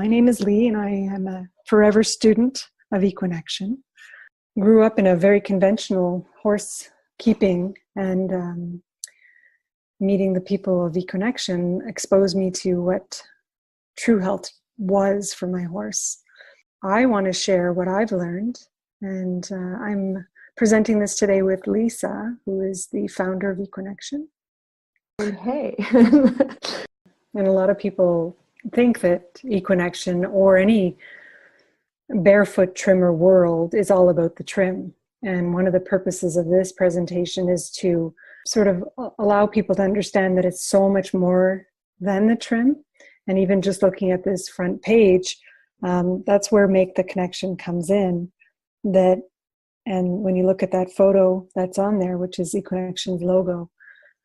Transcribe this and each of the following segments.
My name is Leigh, and I am a forever student of EQUINExtion. Grew up in a very conventional horse keeping, and meeting the people of EQUINExtion exposed me to what true health was for my horse. I want to share what I've learned, and I'm presenting this today with Lisa, who is the founder of EQUINExtion. And hey. And a lot of people think that EQUINExtion or any barefoot trimmer world is all about the trim. And one of the purposes of this presentation is to sort of allow people to understand that it's so much more than the trim. And even just looking at this front page, that's where Make the Connection comes in. And when you look at that photo that's on there, which is EQUINExtion's logo,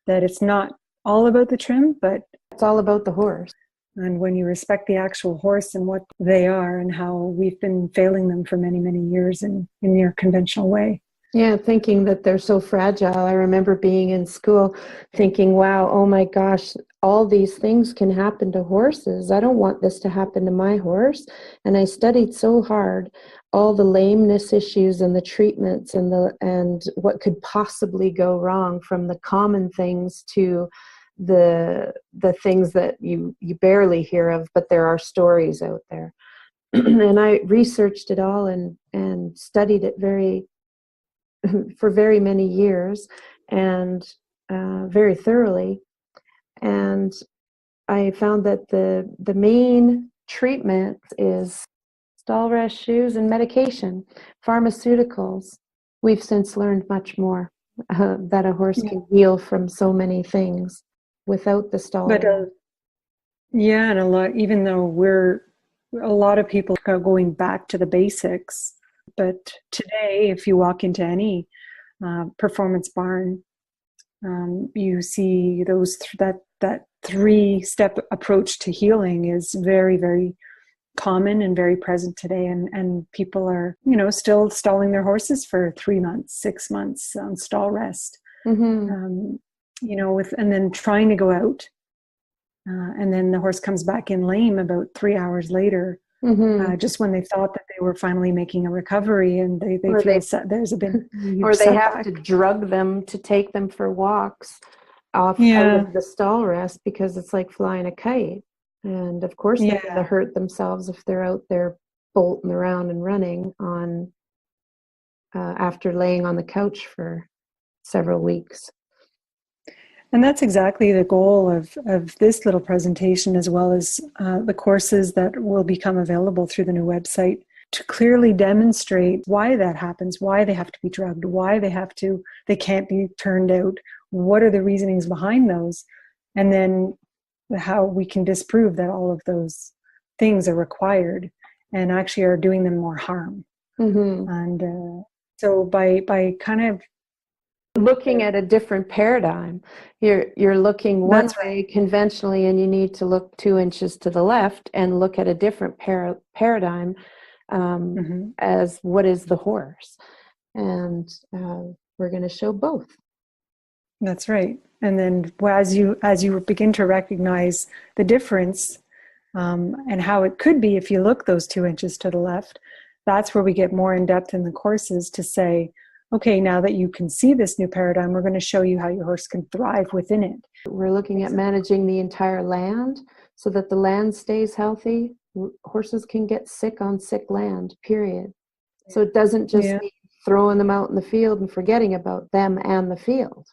that it's not all about the trim, but It's all about the horse. And when you respect the actual horse and what they are and how we've been failing them for many, many years in your conventional way. Yeah, thinking that they're so fragile. I remember being in school thinking, wow, oh my gosh, all these things can happen to horses. I don't want this to happen to my horse. And I studied so hard all the lameness issues and the treatments and what could possibly go wrong, from the common things to the things that you barely hear of, but there are stories out there. And I researched it all and studied it for very many years and very thoroughly. And I found that the main treatment is stall rest shoes and medication, pharmaceuticals. We've since learned much more that a horse can heal from so many things without the stall. But and even though a lot of people are going back to the basics, but today, if you walk into any performance barn, you see that 3-step approach to healing is very, very common and very present today. And people are, still stalling their horses for 3 months, 6 months on stall rest. Mm-hmm. And then trying to go out, and then the horse comes back in lame about 3 hours later. Mm-hmm. Just when they thought that they were finally making a recovery, and they feel there's a bit, or they have to drug them to take them for walks out of the stall rest, because it's like flying a kite. And of course they're going to hurt themselves if they're out there bolting around and running on after laying on the couch for several weeks. And that's exactly the goal of this little presentation, as well as the courses that will become available through the new website, to clearly demonstrate why that happens, why they have to be drugged, why they can't be turned out, what are the reasonings behind those, and then how we can disprove that all of those things are required and actually are doing them more harm. Mm-hmm. And so by kind of looking at a different paradigm, you're looking one way conventionally, and you need to look 2 inches to the left and look at a different paradigm as what is the horse. And we're going to show both. That's right. And then as you begin to recognize the difference and how it could be if you look those 2 inches to the left, that's where we get more in depth in the courses to say, okay, now that you can see this new paradigm, we're going to show you how your horse can thrive within it. We're looking at managing the entire land so that the land stays healthy. Horses can get sick on sick land, period. So it doesn't just mean throwing them out in the field and forgetting about them and the field.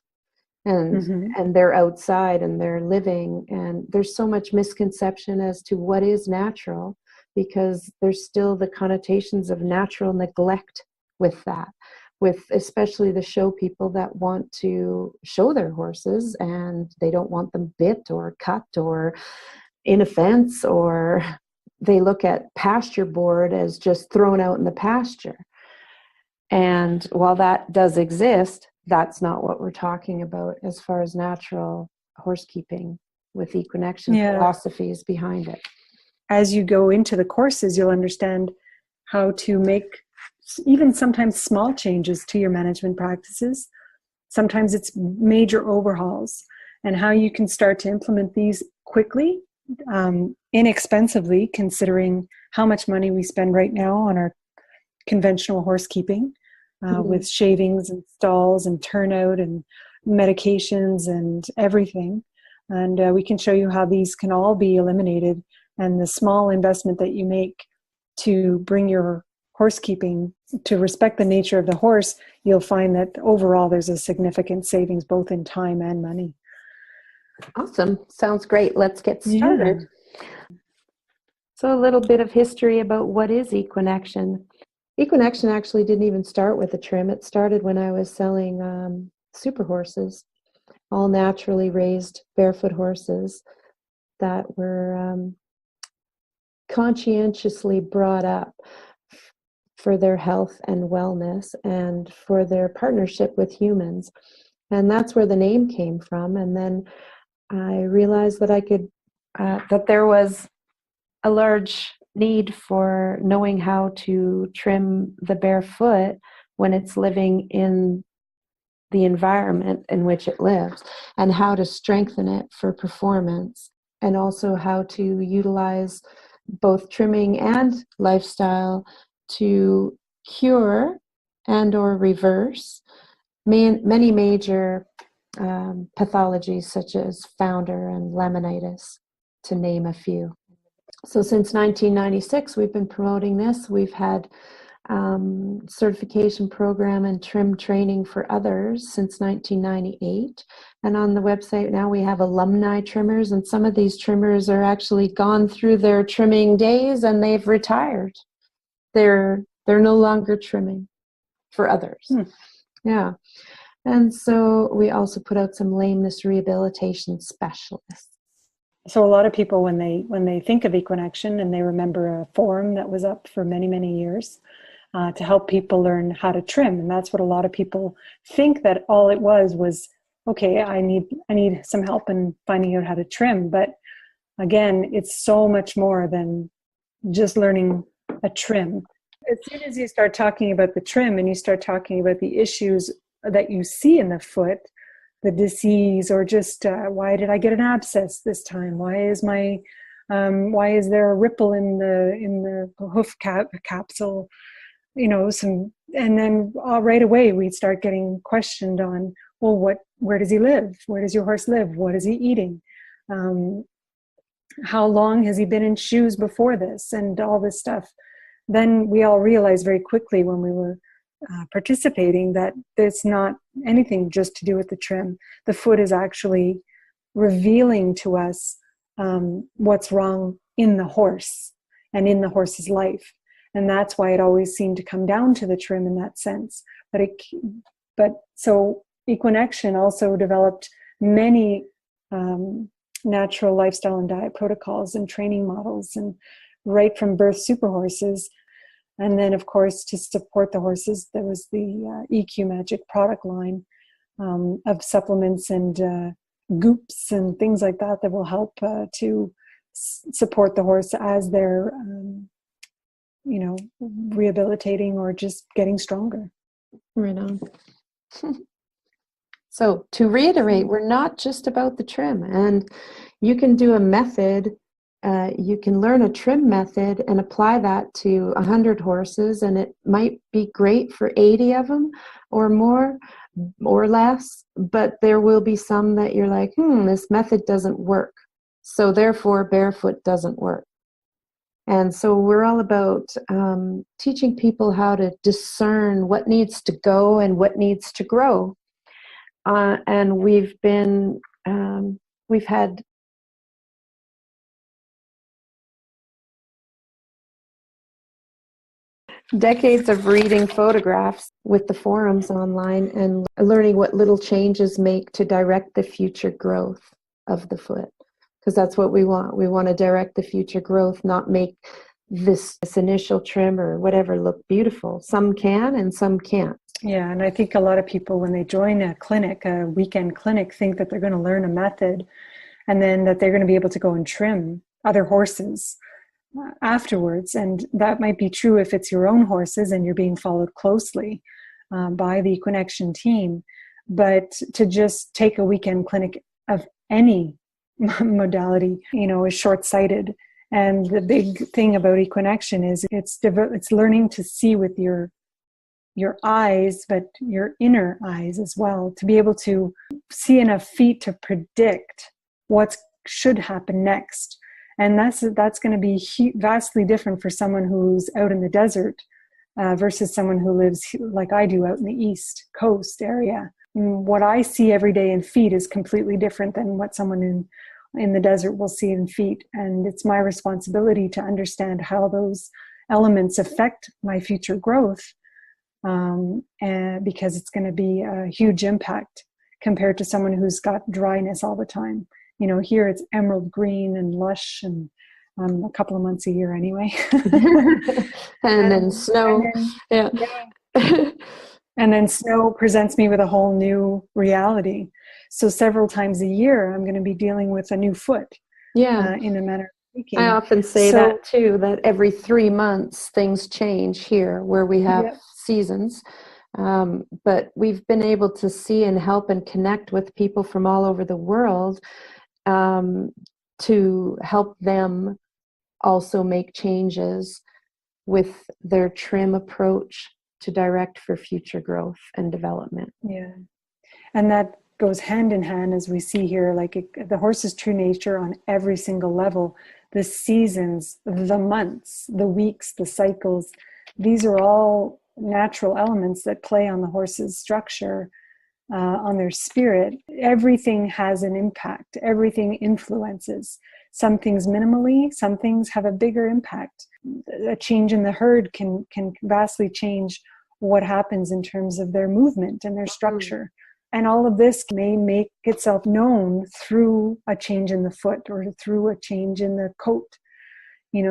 And they're outside and they're living. And there's so much misconception as to what is natural, because there's still the connotations of natural neglect with that. With especially the show people that want to show their horses, and they don't want them bit or cut or in a fence, or they look at pasture board as just thrown out in the pasture. And while that does exist, that's not what we're talking about as far as natural horse keeping with EQUINExtion philosophies behind it. As you go into the courses, you'll understand how to make even sometimes small changes to your management practices. Sometimes it's major overhauls, and how you can start to implement these quickly inexpensively, considering how much money we spend right now on our conventional horse keeping, with shavings and stalls and turnout and medications and everything. And we can show you how these can all be eliminated, and the small investment that you make to bring your horse keeping to respect the nature of the horse, you'll find that overall there's a significant savings both in time and money. Awesome. Sounds great. Let's get started. Yeah. So a little bit of history about what is EQUINExtion. EQUINExtion actually didn't even start with a trim. It started when I was selling super horses, all naturally raised barefoot horses that were conscientiously brought up for their health and wellness and for their partnership with humans. And that's where the name came from. And then I realized that that there was a large need for knowing how to trim the barefoot when it's living in the environment in which it lives, and how to strengthen it for performance, and also how to utilize both trimming and lifestyle to cure and or reverse many major pathologies such as founder and laminitis, to name a few. So since 1996, we've been promoting this. We've had certification program and trim training for others since 1998. And on the website now we have alumni trimmers, and some of these trimmers are actually gone through their trimming days and they've retired. They're no longer trimming for others. Yeah. And so we also put out some lameness rehabilitation specialists. So a lot of people, when they think of EQUINExtion, and they remember a forum that was up for many, many years to help people learn how to trim. And that's what a lot of people think, that all it was, okay, I need some help in finding out how to trim. But again, it's so much more than just learning a trim. As soon as you start talking about the trim and you start talking about the issues that you see in the foot, the disease, or just why did I get an abscess this time? Why is there a ripple in the hoof capsule? And then right away we start getting questioned on, well, where does he live? Where does your horse live? What is he eating? How long has he been in shoes before this? And all this stuff. Then we all realized very quickly when we were participating that it's not anything just to do with the trim. The foot is actually revealing to us what's wrong in the horse and in the horse's life. And that's why it always seemed to come down to the trim in that sense. So EQUINExtion also developed many natural lifestyle and diet protocols and training models, and right from birth super horses. And then, of course, to support the horses, there was the EQ Magic product line of supplements and goops and things like that will help to support the horse as they're, rehabilitating or just getting stronger. Right on. So to reiterate, we're not just about the trim, and you can do a method. You can learn a trim method and apply that to 100 horses, and it might be great for 80 of them or more or less, but there will be some that you're like, this method doesn't work. So therefore, barefoot doesn't work. And so we're all about teaching people how to discern what needs to go and what needs to grow. And we've had decades of reading photographs with the forums online and learning what little changes make to direct the future growth of the foot. Because that's what we want. We want to direct the future growth, not make this initial trim or whatever look beautiful. Some can and some can't. Yeah, and I think a lot of people, when they join a weekend clinic, think that they're going to learn a method and then that they're going to be able to go and trim other horses afterwards. And that might be true if it's your own horses and you're being followed closely by the EQUINExtion team. But to just take a weekend clinic of any modality, is short-sighted. And the big thing about EQUINExtion is it's learning to see with your eyes, but your inner eyes as well, to be able to see enough feet to predict what should happen next. And that's going to be vastly different for someone who's out in the desert versus someone who lives like I do out in the East Coast area. What I see every day in feet is completely different than what someone in the desert will see in feet. And it's my responsibility to understand how those elements affect my future growth, and because it's going to be a huge impact compared to someone who's got dryness all the time. Here it's emerald green and lush, and a couple of months a year anyway. and then snow. Yeah. And then snow presents me with a whole new reality. So several times a year, I'm going to be dealing with a new foot. Yeah. In a manner of speaking. I often say that too, that every 3 months things change here where we have seasons. But we've been able to see and help and connect with people from all over the world to help them also make changes with their trim approach to direct for future growth and development. Yeah. And that goes hand in hand, as we see here, like the horse's true nature on every single level. The seasons, the months, the weeks, the cycles, these are all natural elements that play on the horse's structure, on their spirit. Everything has an impact. Everything influences. Some things minimally, some things have a bigger impact. A change in the herd can vastly change what happens in terms of their movement and their structure. And all of this may make itself known through a change in the foot or through a change in the coat.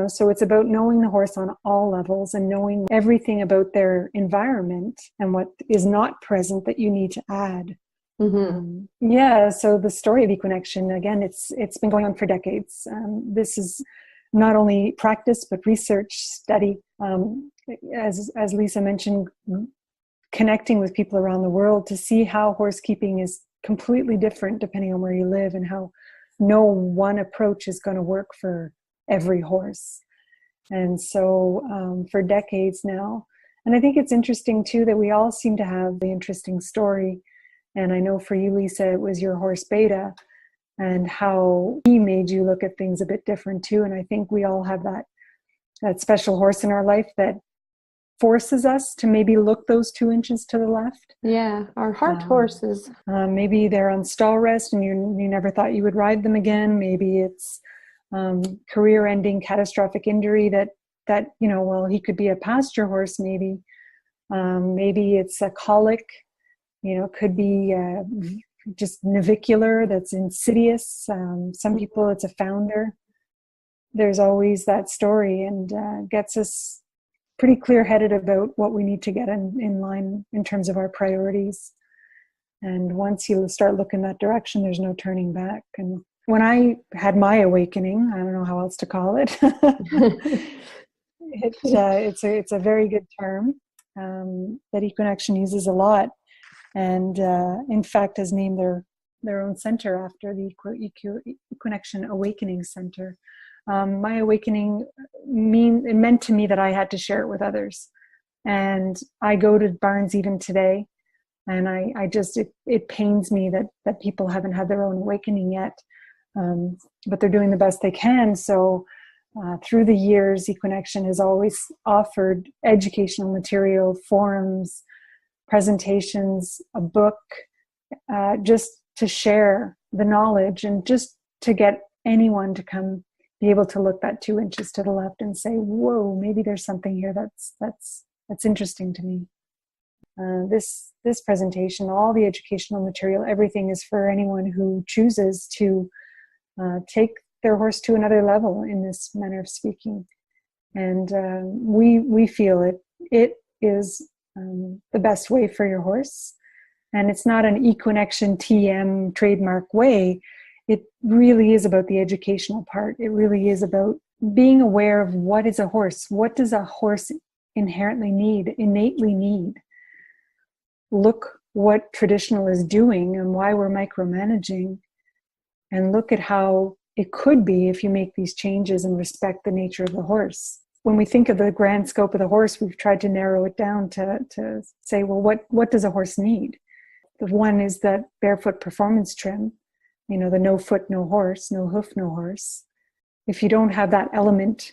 So it's about knowing the horse on all levels and knowing everything about their environment and what is not present that you need to add. Mm-hmm. So the story of EQUINExtion, again, it's been going on for decades. This is not only practice, but research, study. As Lisa mentioned, connecting with people around the world to see how horsekeeping is completely different depending on where you live, and how no one approach is going to work for every horse. And so for decades now, and I think it's interesting too that we all seem to have the interesting story. And I know for you, Lisa, it was your horse Beta and how he made you look at things a bit different too. And I think we all have that special horse in our life that forces us to maybe look those 2 inches to the left. Yeah, our heart horses. Maybe they're on stall rest and you never thought you would ride them again. Maybe it's career-ending catastrophic injury that he could be a pasture horse maybe. Maybe it's a colic, could be just navicular that's insidious. Some people it's a founder. There's always that story, and gets us pretty clear-headed about what we need to get in line in terms of our priorities. And once you start looking that direction, there's no turning back. And when I had my awakening, I don't know how else to call it, it's a very good term that EQUINExtion uses a lot, and in fact has named their own center after the EQUINExtion Awakening Center. My awakening it meant to me that I had to share it with others. And I go to barns even today, and I just, it pains me that people haven't had their own awakening yet, but they're doing the best they can. So through the years, EQUINExtion has always offered educational material, forums, presentations, a book, just to share the knowledge and just to get anyone to come be able to look that 2 inches to the left and say, whoa, maybe there's something here that's interesting to me. This presentation, all the educational material, everything is for anyone who chooses to take their horse to another level in this manner of speaking. And we feel it is the best way for your horse. And it's not an EQUINExtion TM trademark way. It really is about the educational part. It really is about being aware of what is a horse. What does a horse innately need? Look what traditional is doing and why we're micromanaging, and look at how it could be if you make these changes and respect the nature of the horse. When we think of the grand scope of the horse, we've tried to narrow it down to say, well, what does a horse need? The one is that barefoot performance trim, the no foot, no horse, no hoof, no horse. If you don't have that element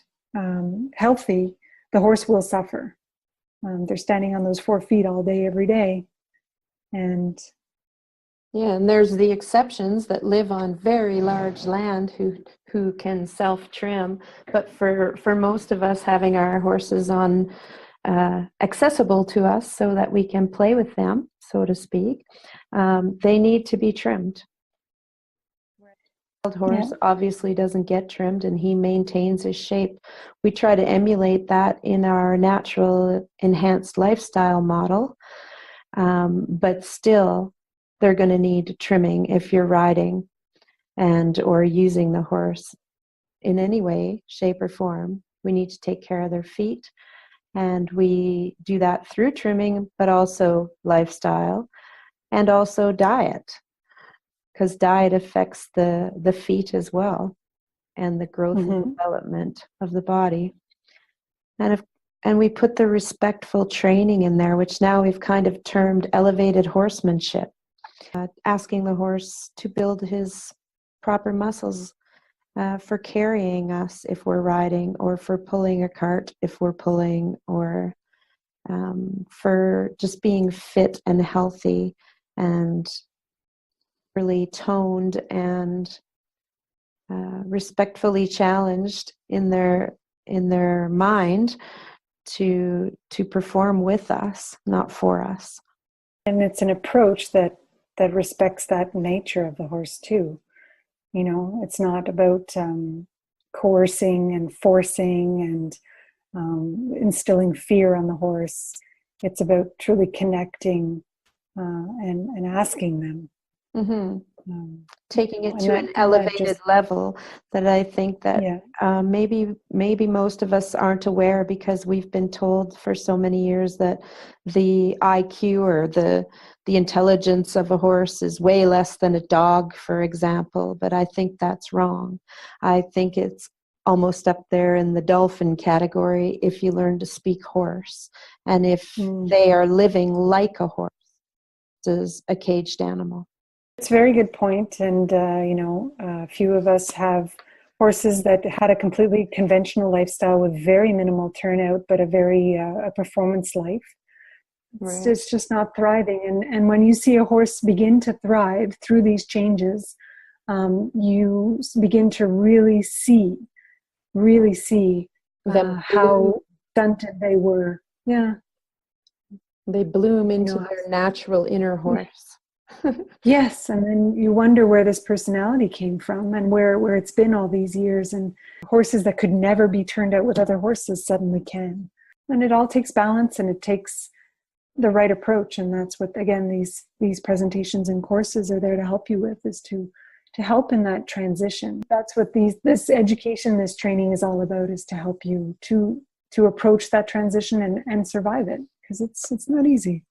healthy, the horse will suffer. They're standing on those 4 feet all day, every day. And yeah, and there's the exceptions that live on very large land who can self-trim. But for most of us, having our horses on accessible to us so that we can play with them, so to speak, they need to be trimmed. Wild horse obviously doesn't get trimmed, and he maintains his shape. We try to emulate that in our natural enhanced lifestyle model, but still they're going to need trimming if you're riding or using the horse in any way, shape, or form. We need to take care of their feet, and we do that through trimming, but also lifestyle and also diet, because diet affects the feet as well, and the growth and development of the body. And we put the respectful training in there, which now we've kind of termed elevated horsemanship. Asking the horse to build his proper muscles for carrying us if we're riding, or for pulling a cart if we're pulling, or for just being fit and healthy and really toned and respectfully challenged in their mind to perform with us, not for us. And it's an approach that respects that nature of the horse too. It's not about coercing and forcing and instilling fear on the horse. It's about truly connecting and asking them. Taking it to an elevated level that I think that maybe most of us aren't aware, because we've been told for so many years that the IQ or the intelligence of a horse is way less than a dog, for example. But I think that's wrong. I think it's almost up there in the dolphin category if you learn to speak horse, and if they are living like a horse as a caged animal. It's a very good point. And, a few of us have horses that had a completely conventional lifestyle with very minimal turnout, but a performance life. Right. It's just not thriving. And when you see a horse begin to thrive through these changes, you begin to really see how stunted they were. Yeah. They bloom into their natural inner horse. Yes, and then you wonder where this personality came from and where it's been all these years, and horses that could never be turned out with other horses suddenly can. And it all takes balance, and it takes the right approach, and that's what, again, these presentations and courses are there to help you with, is to help in that transition. That's what this education, this training is all about, is to help you to approach that transition and survive it, because it's not easy.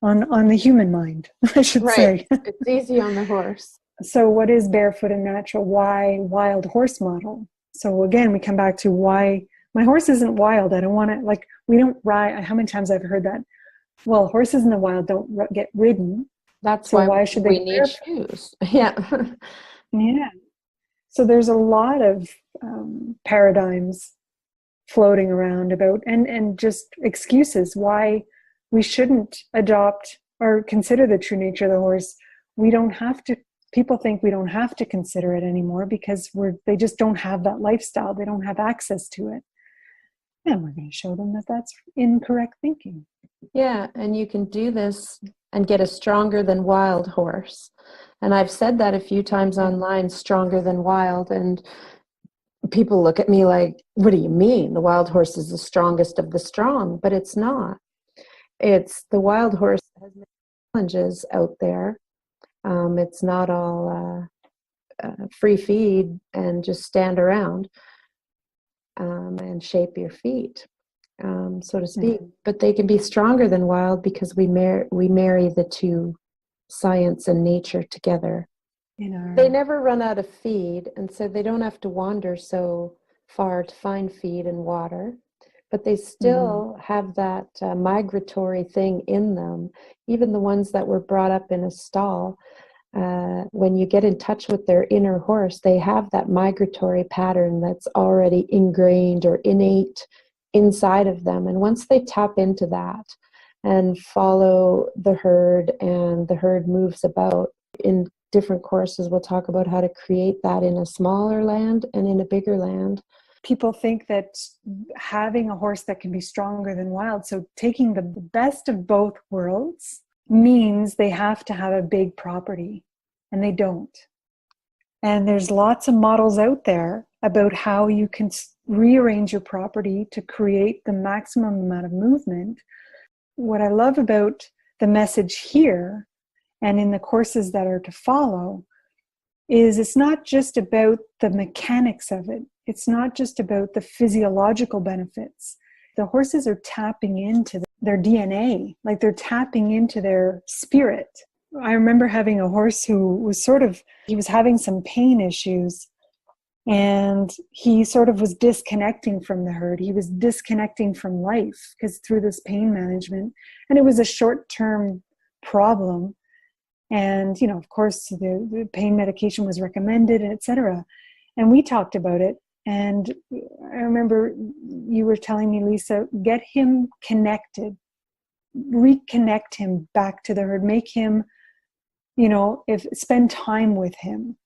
On the human mind, I should say. It's easy on the horse. So what is barefoot and natural? Why wild horse model? So again, we come back to why my horse isn't wild. I don't want to, we don't ride. How many times I've heard that? Well, horses in the wild don't get ridden. That's so why should we they need shoes. Yeah. Yeah. So there's a lot of paradigms floating around about, and just excuses why we shouldn't adopt or consider the true nature of the horse. We don't have to. People think we don't have to consider it anymore because they just don't have that lifestyle. They don't have access to it. And we're going to show them that that's incorrect thinking. Yeah, and you can do this and get a stronger than wild horse. And I've said that a few times online, stronger than wild. And people look at me like, what do you mean? The wild horse is the strongest of the strong. But it's not. It's the wild horse that has many challenges out there. It's not all free feed and just stand around and shape your feet, so to speak. Mm-hmm. But they can be stronger than wild because we marry the two, science and nature, together. in our... They never run out of feed, and so they don't have to wander so far to find feed and water, but they still have that migratory thing in them. Even the ones that were brought up in a stall, when you get in touch with their inner horse, they have that migratory pattern that's already ingrained or innate inside of them. And once they tap into that and follow the herd, and the herd moves about, in different courses we'll talk about how to create that in a smaller land and in a bigger land. People think that having a horse that can be stronger than wild, so taking the best of both worlds, means they have to have a big property, and they don't. And there's lots of models out there about how you can rearrange your property to create the maximum amount of movement. What I love about the message here and in the courses that are to follow is it's not just about the mechanics of it. It's not just about the physiological benefits. The horses are tapping into their DNA, like they're tapping into their spirit. I remember having a horse who was he was having some pain issues, and he sort of was disconnecting from the herd. He was disconnecting from life because through this pain management, and it was a short-term problem. And, of course, the pain medication was recommended, etc. And we talked about it. And I remember you were telling me, Lisa, get him connected, reconnect him back to the herd, make him, spend time with him,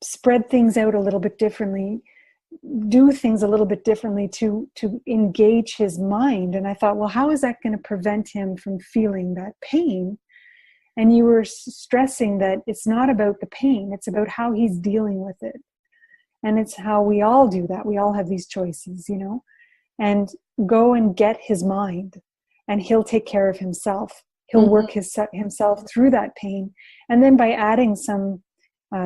spread things out a little bit differently, do things a little bit differently to engage his mind. And I thought, well, how is that going to prevent him from feeling that pain? And you were stressing that it's not about the pain, it's about how he's dealing with it. And it's how we all do that. We all have these choices, and go and get his mind, and he'll take care of himself. He'll work himself through that pain. And then by adding some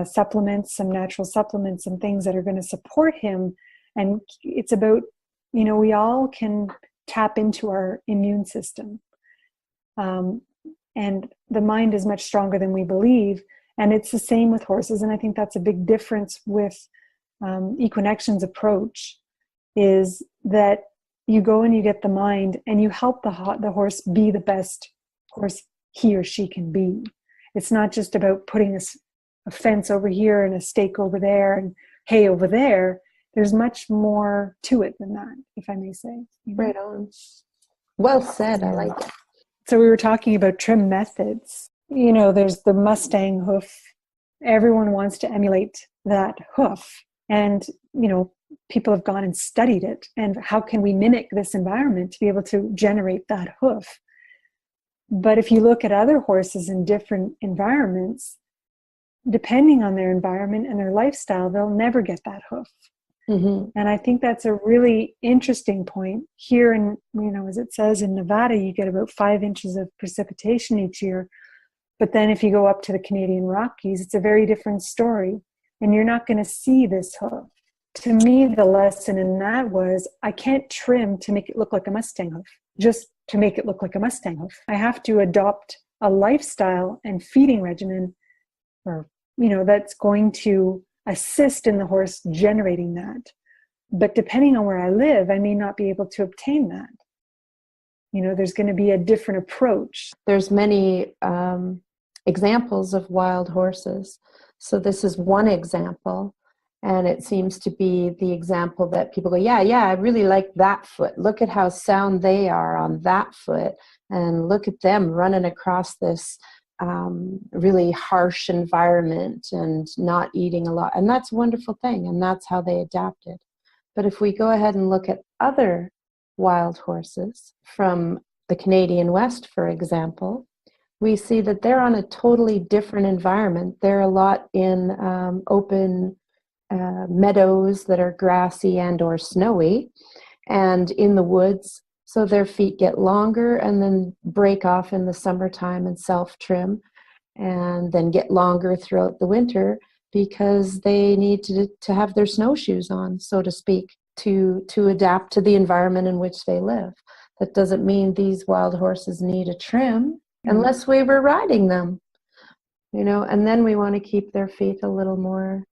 supplements, some natural supplements and things that are going to support him. And it's about, we all can tap into our immune system. And the mind is much stronger than we believe. And it's the same with horses. And I think that's a big difference with EQUINExtion's approach, is that you go and you get the mind and you help the horse be the best horse he or she can be. It's not just about putting a fence over here and a stake over there and hay over there. There's much more to it than that, if I may say. Right on. Well said. I like it. So we were talking about trim methods. There's the Mustang hoof. Everyone wants to emulate that hoof. And, people have gone and studied it. And how can we mimic this environment to be able to generate that hoof? But if you look at other horses in different environments, depending on their environment and their lifestyle, they'll never get that hoof. And I think that's a really interesting point. Here in, as it says in Nevada, you get about 5 inches of precipitation each year. But then if you go up to the Canadian Rockies, it's a very different story. And you're not going to see this hoof. To me, the lesson in that was, I can't trim to make it look like a Mustang hoof, just to make it look like a Mustang hoof. I have to adopt a lifestyle and feeding regimen, or, that's going to assist in the horse generating that. But depending on where I live, I may not be able to obtain that. There's going to be a different approach. There's many examples of wild horses. So this is one example. And it seems to be the example that people go, yeah, I really like that foot. Look at how sound they are on that foot. And look at them running across this really harsh environment and not eating a lot. And that's a wonderful thing. And that's how they adapted. But if we go ahead and look at other wild horses from the Canadian West, for example, we see that they're on a totally different environment. They're a lot in open meadows that are grassy and or snowy, and in the woods, so their feet get longer and then break off in the summertime and self-trim, and then get longer throughout the winter because they need to have their snowshoes on, so to speak, to adapt to the environment in which they live. That doesn't mean these wild horses need a trim unless we were riding them. and then we want to keep their feet a little more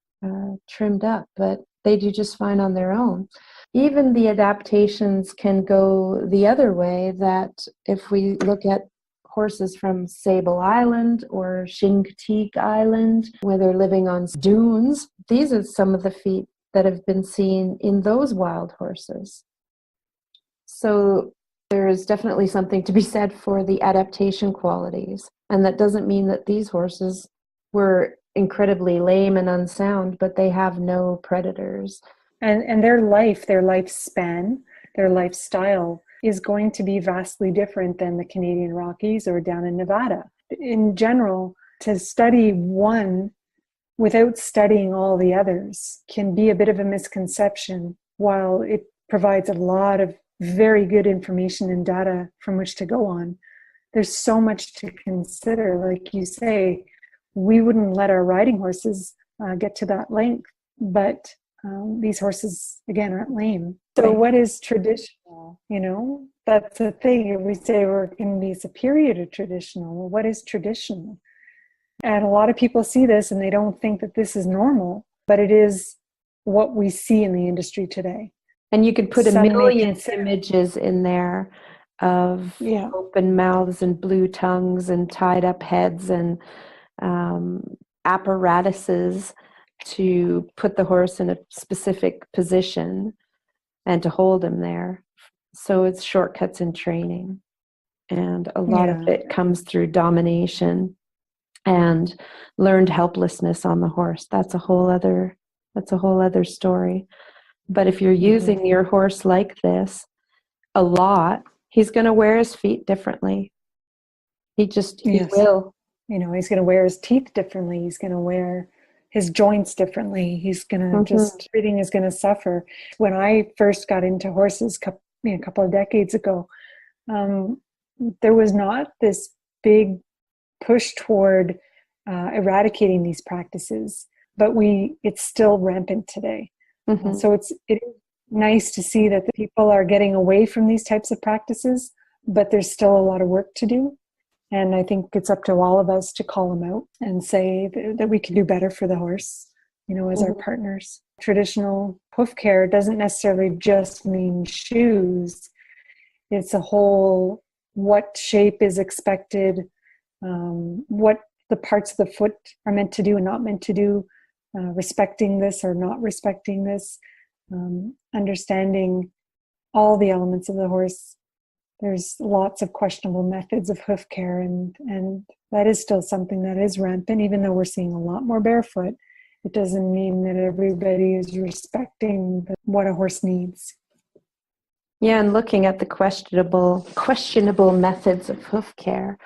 trimmed up, but they do just fine on their own. Even the adaptations can go the other way, that if we look at horses from Sable Island or Chincoteague Island, where they're living on dunes, these are some of the feet that have been seen in those wild horses. So there is definitely something to be said for the adaptation qualities. And that doesn't mean that these horses were incredibly lame and unsound, but they have no predators. And their lifespan, their lifestyle is going to be vastly different than the Canadian Rockies or down in Nevada. In general, to study one without studying all the others can be a bit of a misconception, while it provides a lot of very good information and data from which to go on. There's so much to consider. Like you say, we wouldn't let our riding horses get to that length, but these horses, again, aren't lame. So what is traditional? That's the thing. We say we're going to be superior to traditional. Well, what is traditional? And a lot of people see this and they don't think that this is normal, but it is what we see in the industry today. And you could put a million images in there of open mouths and blue tongues and tied up heads and apparatuses to put the horse in a specific position and to hold him there. So it's shortcuts in training. And a lot of it comes through domination and learned helplessness on the horse. That's a whole other story. But if you're using your horse like this a lot, he's going to wear his feet differently. He will. He's going to wear his teeth differently. He's going to wear his joints differently. He's going to everything is going to suffer. When I first got into horses a couple of decades ago, there was not this big push toward eradicating these practices, but it's still rampant today. So it is nice to see that the people are getting away from these types of practices, but there's still a lot of work to do. And I think it's up to all of us to call them out and say that we can do better for the horse, as our partners. Traditional hoof care doesn't necessarily just mean shoes. It's a whole, what shape is expected, what the parts of the foot are meant to do and not meant to do, respecting this or not respecting this, understanding all the elements of the horse. There's lots of questionable methods of hoof care, and that is still something that is rampant. Even though we're seeing a lot more barefoot, it doesn't mean that everybody is respecting what a horse needs. Yeah, and looking at the questionable methods of hoof care,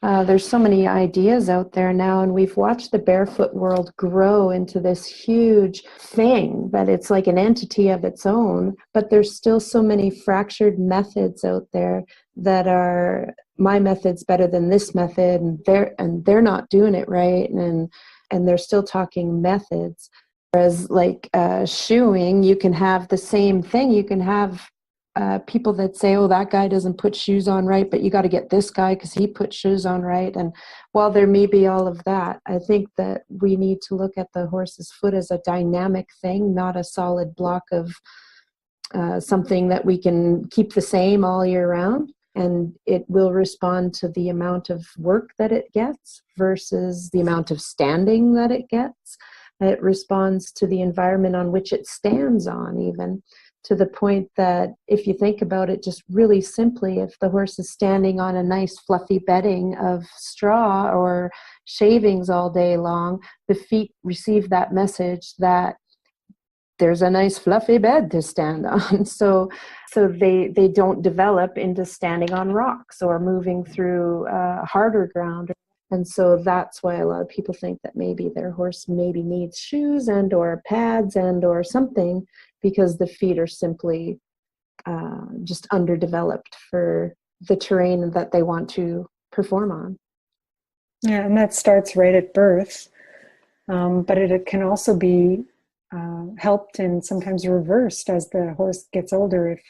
there's so many ideas out there now, and we've watched the barefoot world grow into this huge thing that it's like an entity of its own, but there's still so many fractured methods out there that are, my method's better than this method, and they're not doing it right, and they're still talking methods. Whereas like shoeing, you can have the same thing. You can have people that say, oh, that guy doesn't put shoes on right, but you got to get this guy because he put shoes on right. And while there may be all of that, I think that we need to look at the horse's foot as a dynamic thing, not a solid block of something that we can keep the same all year round. And it will respond to the amount of work that it gets versus the amount of standing that it gets. It responds to the environment on which it stands on, even. To the point that if you think about it just really simply, if the horse is standing on a nice fluffy bedding of straw or shavings all day long, the feet receive that message that there's a nice fluffy bed to stand on. So they don't develop into standing on rocks or moving through harder ground. And so that's why a lot of people think that maybe their horse maybe needs shoes and or pads and or something, because the feet are simply just underdeveloped for the terrain that they want to perform on. Yeah, and that starts right at birth. But it can also be helped and sometimes reversed as the horse gets older. If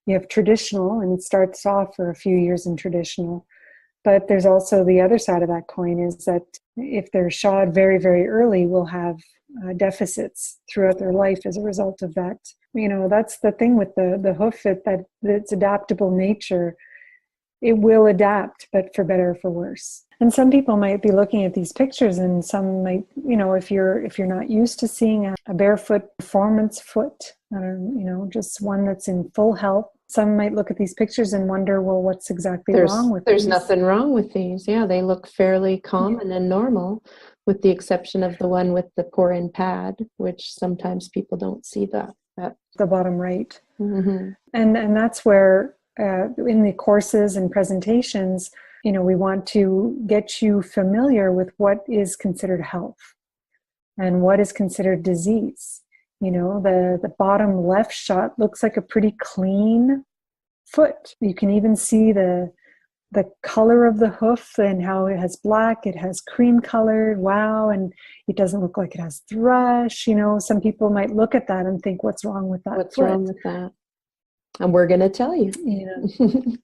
you have traditional and it starts off for a few years in traditional, but there's also the other side of that coin is that if they're shod very, very early, will have deficits throughout their life as a result of that. That's the thing with the hoof, that its adaptable nature. It will adapt, but for better or for worse. And some people might be looking at these pictures, and some might, if you're not used to seeing a barefoot performance foot, just one that's in full health, some might look at these pictures and wonder, well, what's exactly wrong with There's these? nothing wrong with these. Yeah, they look fairly common and normal, with the exception of the one with the pour-in pad, which sometimes people don't see that. The bottom right. Mm-hmm. And that's where in the courses and presentations, we want to get you familiar with what is considered health and what is considered disease. The bottom left shot looks like a pretty clean foot. You can even see the color of the hoof and how it has black, it has cream colored, wow, and it doesn't look like it has thrush. Some people might look at that and think, what's wrong with that What's foot? wrong with that? And we're going to tell you.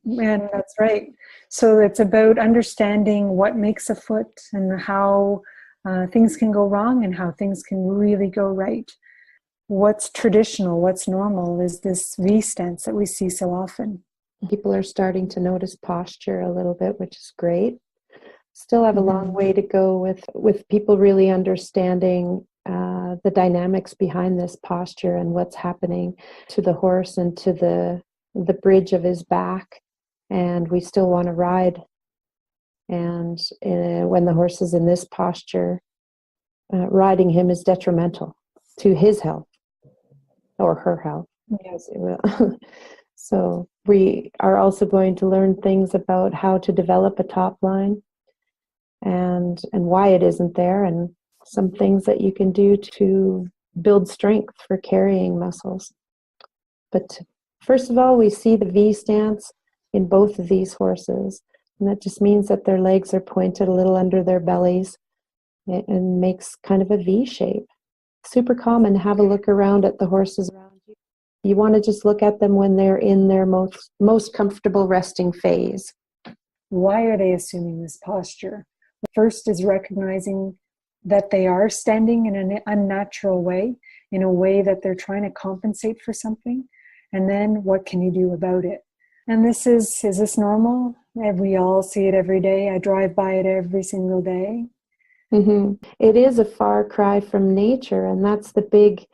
And that's right. So it's about understanding what makes a foot and how things can go wrong and how things can really go right. What's traditional, what's normal is this V stance that we see so often. People are starting to notice posture a little bit, which is great. Still have a long way to go with people really understanding the dynamics behind this posture and what's happening to the horse and to the bridge of his back. And we still want to ride. And when the horse is in this posture, riding him is detrimental to his health or her health. Yes, it will. So we are also going to learn things about how to develop a top line and why it isn't there, and some things that you can do to build strength for carrying muscles. But first of all, we see the V stance in both of these horses, and that just means that their legs are pointed a little under their bellies and makes kind of a V shape. Super common. Have a look around at the horses around you. You want to just look at them when they're in their most comfortable resting phase. Why are they assuming this posture? First is recognizing that they are standing in an unnatural way, in a way that they're trying to compensate for something. And then what can you do about it? And is this normal? We all see it every day. I drive by it every single day. Mm-hmm. It is a far cry from nature, and that's the big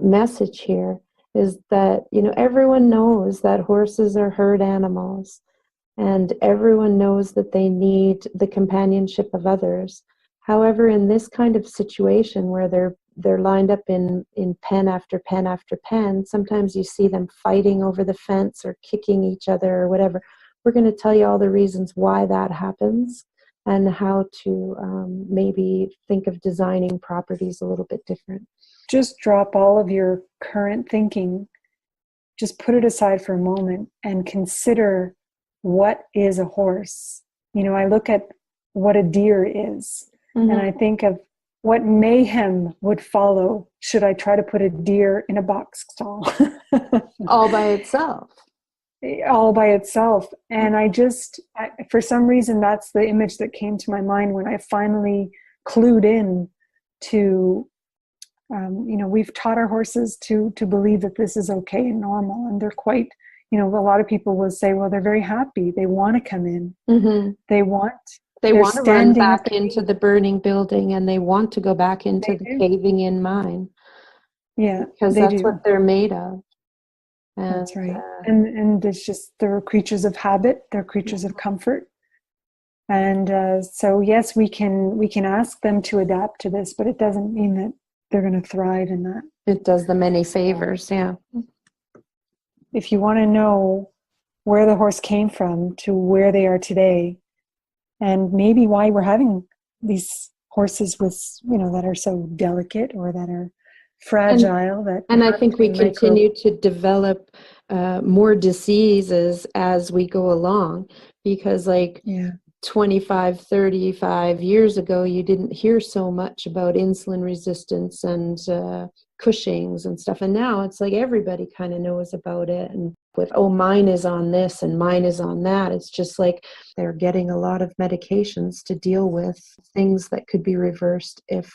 message here, is that everyone knows that horses are herd animals, and everyone knows that they need the companionship of others. However, in this kind of situation where they're lined up in pen after pen after pen, sometimes you see them fighting over the fence or kicking each other or whatever. We're going to tell you all the reasons why that happens and how to maybe think of designing properties a little bit different. Just drop all of your current thinking, just put it aside for a moment and consider, what is a horse? I look at what a deer is, and I think of what mayhem would follow should I try to put a deer in a box stall. All by itself. All by itself. And for some reason, that's the image that came to my mind when I finally clued in to, we've taught our horses to believe that this is okay and normal. And they're quite, a lot of people will say, well, they're very happy. They want to come in. Mm-hmm. They want to run back into the burning building, and they want to go back into the caving in mine. Yeah. Because that's what they're made of. And, that's right. And it's just, they're creatures of habit. They're creatures of comfort. And so, yes, we can ask them to adapt to this, but it doesn't mean that they're going to thrive in that. It does them any favors, yeah. If you want to know where the horse came from to where they are today, and maybe why we're having these horses with, that are so delicate or that are fragile. And I think we continue to develop more diseases as we go along, because 25, 35 years ago, you didn't hear so much about insulin resistance and Cushing's and stuff. And now it's like everybody kind of knows about it. And with, oh, mine is on this and mine is on that. It's just like they're getting a lot of medications to deal with things that could be reversed if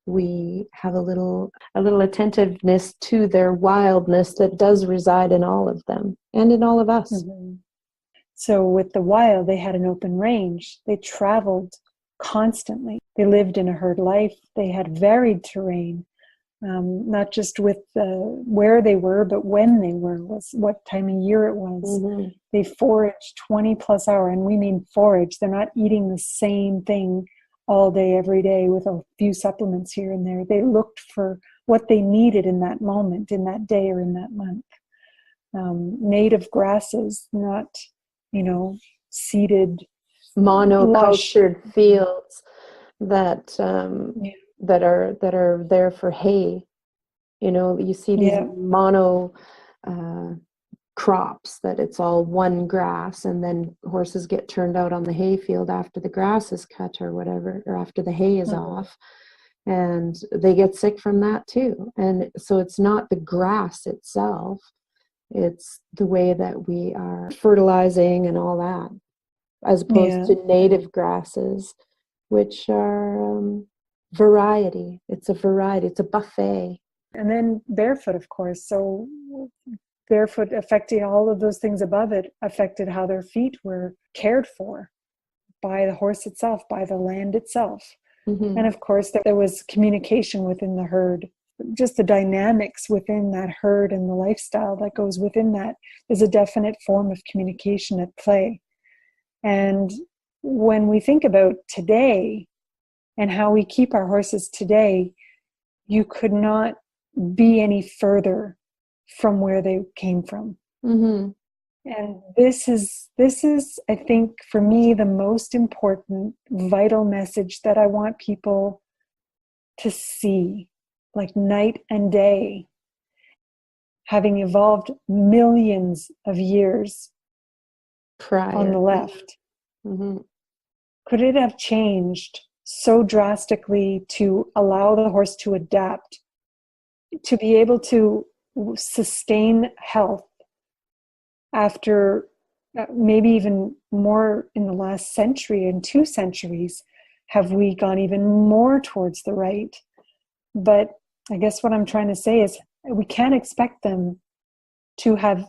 we have a little attentiveness to their wildness that does reside in all of them and in all of us. Mm-hmm. So with the wild, they had an open range. They traveled constantly. They lived in a herd life. They had varied terrain, not just with where they were, but when they were, was what time of year it was. Mm-hmm. They foraged 20 plus hours, and we mean forage. They're not eating the same thing all day, every day with a few supplements here and there. They looked for what they needed in that moment, in that day, or in that month. Native grasses, not, seeded, monocultured fields that are there for hay. You see these mono crops that it's all one grass, and then horses get turned out on the hay field after the grass is cut or whatever, or after the hay is off, and they get sick from that too. And so it's not the grass itself, it's the way that we are fertilizing and all that, as opposed to native grasses, which are variety. It's a variety. It's a buffet. And then barefoot, of course. So barefoot affecting all of those things above it, affected how their feet were cared for by the horse itself, by the land itself. Mm-hmm. And of course, there was communication within the herd. Just the dynamics within that herd and the lifestyle that goes within that is a definite form of communication at play. And when we think about today and how we keep our horses today, you could not be any further from where they came from. Mm-hmm. And this is, I think, for me, the most important, vital message that I want people to see, like night and day, having evolved millions of years prior on the left. Mm-hmm. Could it have changed so drastically to allow the horse to adapt, to be able to sustain health after maybe even more in the last century and 2 centuries? Have we gone even more towards the right? But I guess what I'm trying to say is we can't expect them to have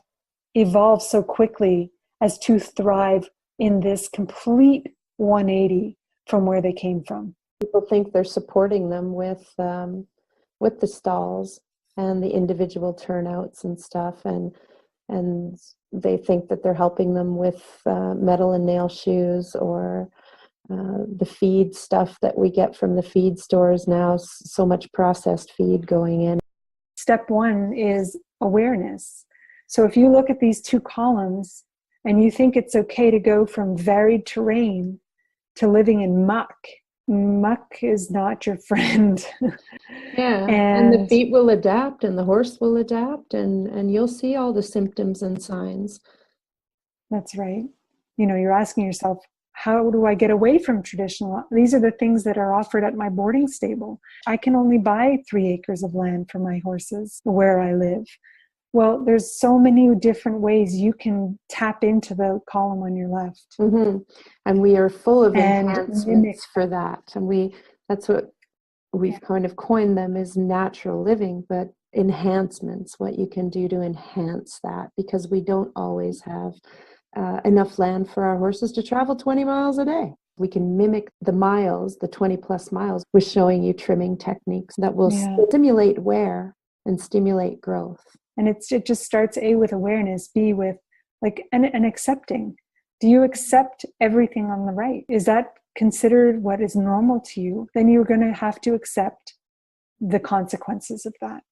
evolved so quickly as to thrive in this complete 180 from where they came from. People think they're supporting them with the stalls and the individual turnouts and stuff, and they think that they're helping them with metal and nail shoes or the feed stuff that we get from the feed stores now, so much processed feed going in. Step 1 is awareness. So if you look at these 2 columns and you think it's okay to go from varied terrain to living in muck is not your friend. Yeah, and the feet will adapt and the horse will adapt, and you'll see all the symptoms and signs. That's right. You're asking yourself, how do I get away from traditional? These are the things that are offered at my boarding stable. I can only buy 3 acres of land for my horses where I live. Well, there's so many different ways you can tap into the column on your left. Mm-hmm. And we are full of enhancements for that. And that's what we've kind of coined them, is natural living, but enhancements, what you can do to enhance that, because we don't always have enough land for our horses to travel 20 miles a day. We can mimic the miles, the 20 plus miles, with showing you trimming techniques that will stimulate wear and stimulate growth. And it just starts A, with awareness, B, with and accepting. Do you accept everything on the right? Is that considered what is normal to you? Then you're going to have to accept the consequences of that.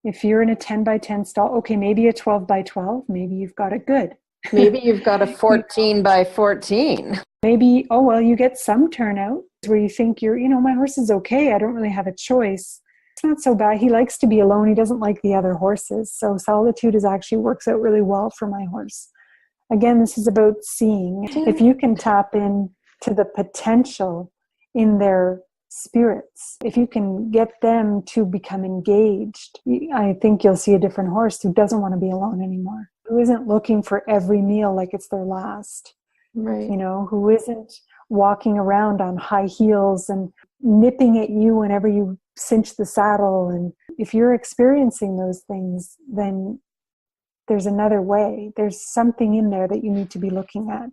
If you're in a 10 by 10 stall, okay, maybe a 12 by 12, maybe you've got it good. Maybe you've got a 14 by 14. Maybe, you get some turnout where you think my horse is okay. I don't really have a choice. It's not so bad. He likes to be alone. He doesn't like the other horses. So solitude actually works out really well for my horse. Again, this is about seeing. If you can tap in to the potential in their spirits, if you can get them to become engaged, I think you'll see a different horse who doesn't want to be alone anymore, who isn't looking for every meal like it's their last, Right. Who isn't walking around on high heels and nipping at you whenever you cinch the saddle. And if you're experiencing those things, then there's another way. There's something in there that you need to be looking at.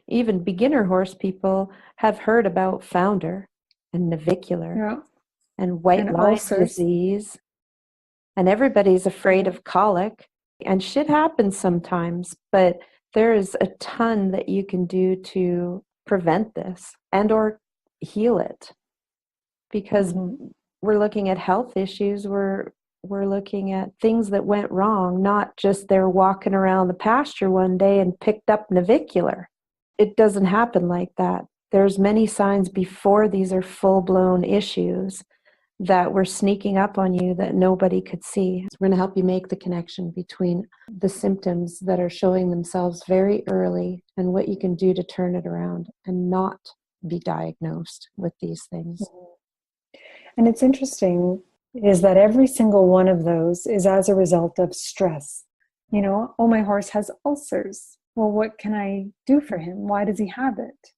Even beginner horse people have heard about founder and navicular and white line disease. And everybody's afraid of colic. And shit happens sometimes, but there is a ton that you can do to prevent this and or heal it. Because we're looking at health issues, we're looking at things that went wrong, not just they're walking around the pasture one day and picked up navicular. It doesn't happen like that. There's many signs before these are full-blown issues that were sneaking up on you that nobody could see. We're going to help you make the connection between the symptoms that are showing themselves very early and what you can do to turn it around and not be diagnosed with these things. And it's interesting is that every single one of those is as a result of stress. Oh, my horse has ulcers. Well, what can I do for him? Why does he have it?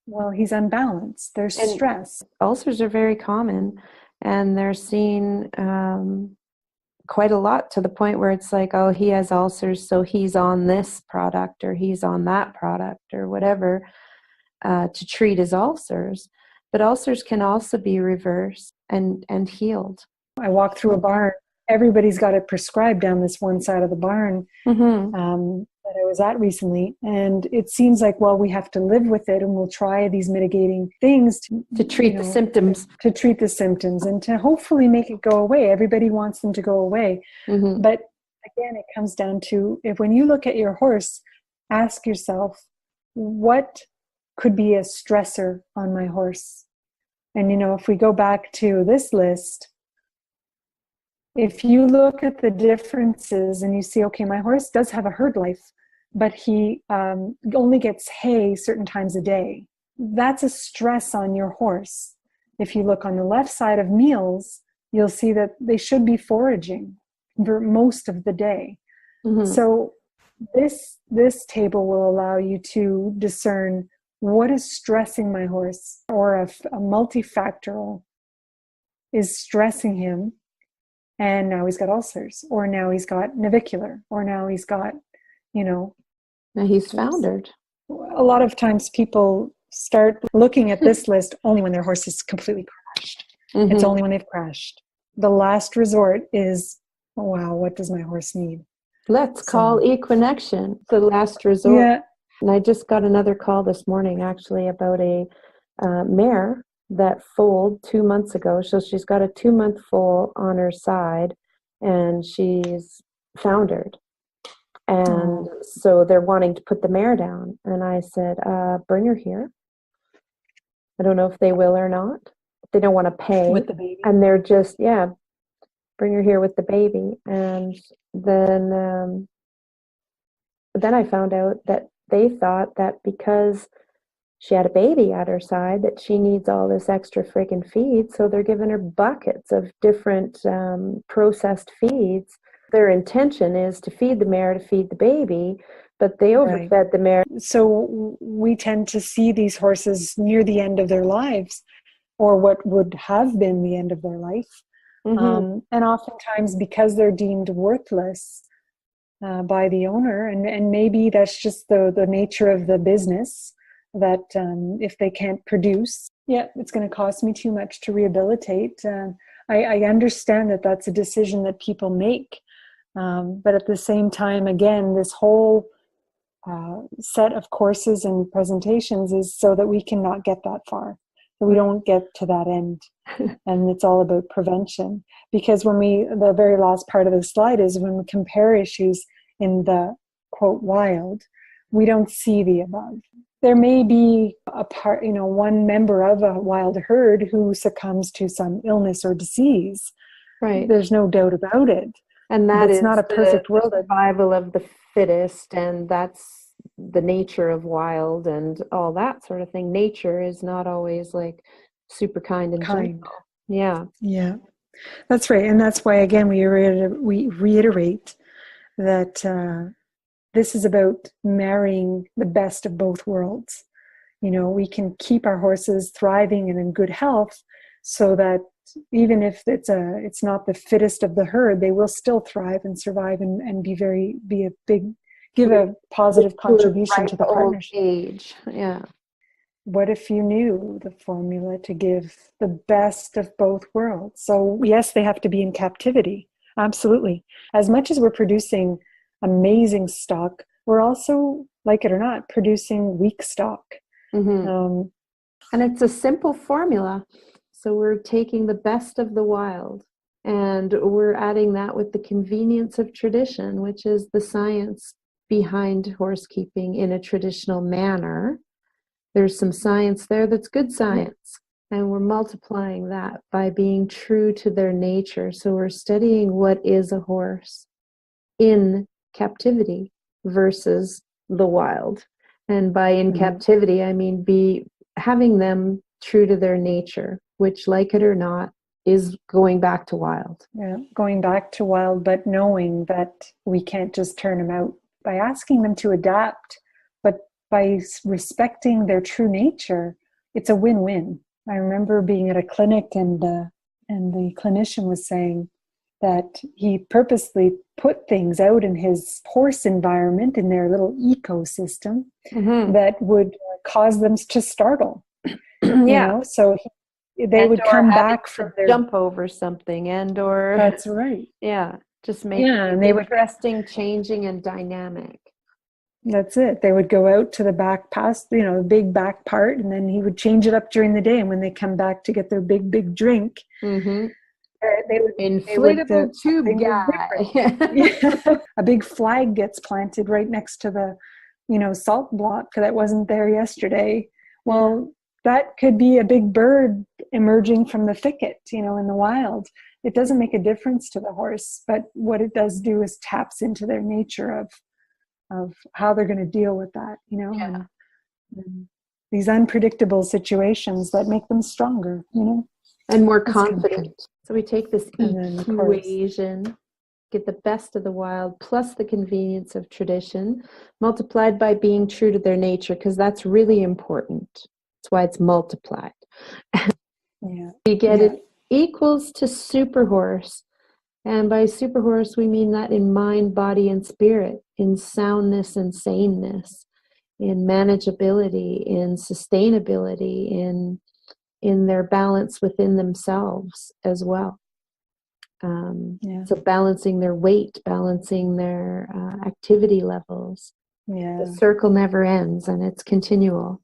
Well, he's unbalanced. There's stress. Ulcers are very common, and they're seen quite a lot, to the point where it's like, oh, he has ulcers, so he's on this product or he's on that product or whatever to treat his ulcers. But ulcers can also be reversed and healed. I walk through a barn. Everybody's got it prescribed down this one side of the barn that I was at recently. And it seems like, well, we have to live with it, and we'll try these mitigating things to treat the symptoms. To treat the symptoms and to hopefully make it go away. Everybody wants them to go away. But again, it comes down to, when you look at your horse, ask yourself, what could be a stressor on my horse? And, if we go back to this list, if you look at the differences and you see, okay, my horse does have a herd life, but he only gets hay certain times a day. That's a stress on your horse. If you look on the left side of meals, you'll see that they should be foraging for most of the day. So this table will allow you to discern what is stressing my horse, or a multifactorial is stressing him. And now he's got ulcers, or now he's got navicular, or now he's got, now he's foundered. A lot of times people start looking at this list only when their horse is completely crashed. It's only when they've crashed. The last resort is, oh, wow, what does my horse need? Let's call EQUINExtion the last resort. Yeah. And I just got another call this morning, actually, about a mare that foaled 2 months ago. So she's got a 2-month foal on her side, and she's foundered. And so they're wanting to put the mare down. And I said, bring her here. I don't know if they will or not. They don't want to pay. With the baby. And they're just, bring her here with the baby. And then I found out that they thought that because she had a baby at her side, that she needs all this extra friggin' feed. So they're giving her buckets of different processed feeds. Their intention is to feed the mare to feed the baby, but they overfed the mare. So we tend to see these horses near the end of their lives, or what would have been the end of their life. And oftentimes, because they're deemed worthless by the owner, and maybe that's just the nature of the business, that if they can't produce, it's going to cost me too much to rehabilitate. I understand that that's a decision that people make. But at the same time, again, this whole set of courses and presentations is so that we cannot get that far, that we don't get to that end. And it's all about prevention. Because the very last part of the slide is when we compare issues in the, quote, wild, we don't see the above. There may be one member of a wild herd who succumbs to some illness or disease. Right. There's no doubt about it. And that is not a perfect world. Survival of the fittest, and that's the nature of wild and all that sort of thing. Nature is not always like super kind and Kind. gentle. Yeah. Yeah, that's right. And that's why, again, we reiterate that this is about marrying the best of both worlds. We can keep our horses thriving and in good health so that even if it's not the fittest of the herd, they will still thrive and survive and give a positive contribution to the partnership. Age. Yeah. What if you knew the formula to give the best of both worlds? So yes, they have to be in captivity. Absolutely. As much as we're producing amazing stock, we're also, like it or not, producing weak stock. Mm-hmm. And it's a simple formula. So we're taking the best of the wild and we're adding that with the convenience of tradition, which is the science behind horse keeping in a traditional manner. There's some science there that's good science. And we're multiplying that by being true to their nature. So we're studying what is a horse in captivity versus the wild. And by in captivity, I mean having them true to their nature, which, like it or not, is going back to wild. Yeah, going back to wild, but knowing that we can't just turn them out by asking them to adapt, but by respecting their true nature. It's a win-win. I remember being at a clinic and the clinician was saying that he purposely put things out in his horse environment, in their little ecosystem, that would cause them to startle. So they would come back from their jump over something or that's right. Yeah, just make it and they interesting, changing, and dynamic. That's it. They would go out to the back past, the big back part, and then he would change it up during the day. And when they come back to get their big drink, they would inflatable tube guy. A big flag gets planted right next to the, salt block that wasn't there yesterday. Well, that could be a big bird emerging from the thicket, in the wild. It doesn't make a difference to the horse, but what it does do is taps into their nature of how they're going to deal with that, and these unpredictable situations that make them stronger, and more confident. So we take this equation, get the best of the wild plus the convenience of tradition, multiplied by being true to their nature, because that's really important. That's why it's multiplied. We get it equals to super horse. And by super horse, we mean that in mind, body, and spirit, in soundness and saneness, in manageability, in sustainability, in their balance within themselves as well. So balancing their weight, balancing their activity levels. The circle never ends, and it's continual.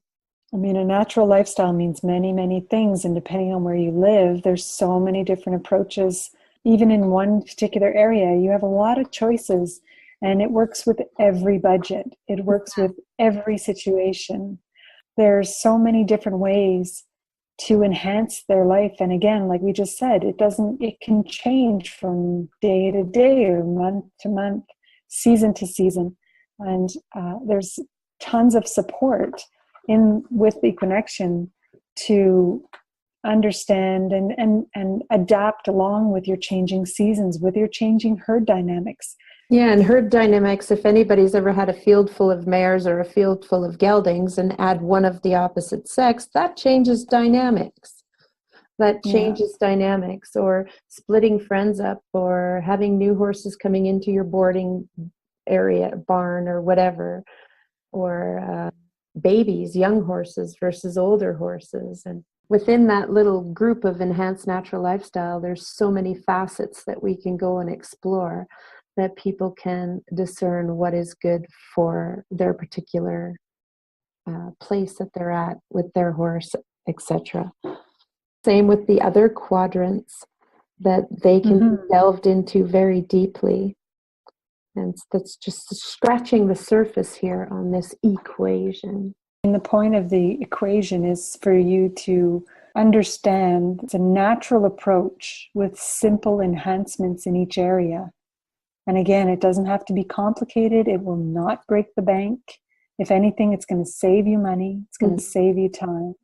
I mean, a natural lifestyle means many, many things. And depending on where you live, there's so many different approaches. Even in one particular area, you have a lot of choices, and it works with every budget. It works with every situation. There's so many different ways to enhance their life. And again, like we just said, it can change from day to day or month to month, season to season. And there's tons of support with EQUINExtion to understand and adapt along with your changing seasons, with your changing herd dynamics. Yeah, and herd dynamics, if anybody's ever had a field full of mares or a field full of geldings and add one of the opposite sex, that changes dynamics. Dynamics, or splitting friends up, or having new horses coming into your boarding area, barn, or whatever, or babies, young horses versus older horses. And within that little group of enhanced natural lifestyle, there's so many facets that we can go and explore, that people can discern what is good for their particular place that they're at with their horse, etc. Same with the other quadrants, that they can be delved into very deeply. And that's just scratching the surface here on this equation. And the point of the equation is for you to understand it's a natural approach with simple enhancements in each area. And again, it doesn't have to be complicated. It will not break the bank. If anything, it's going to save you money. It's going to save you time.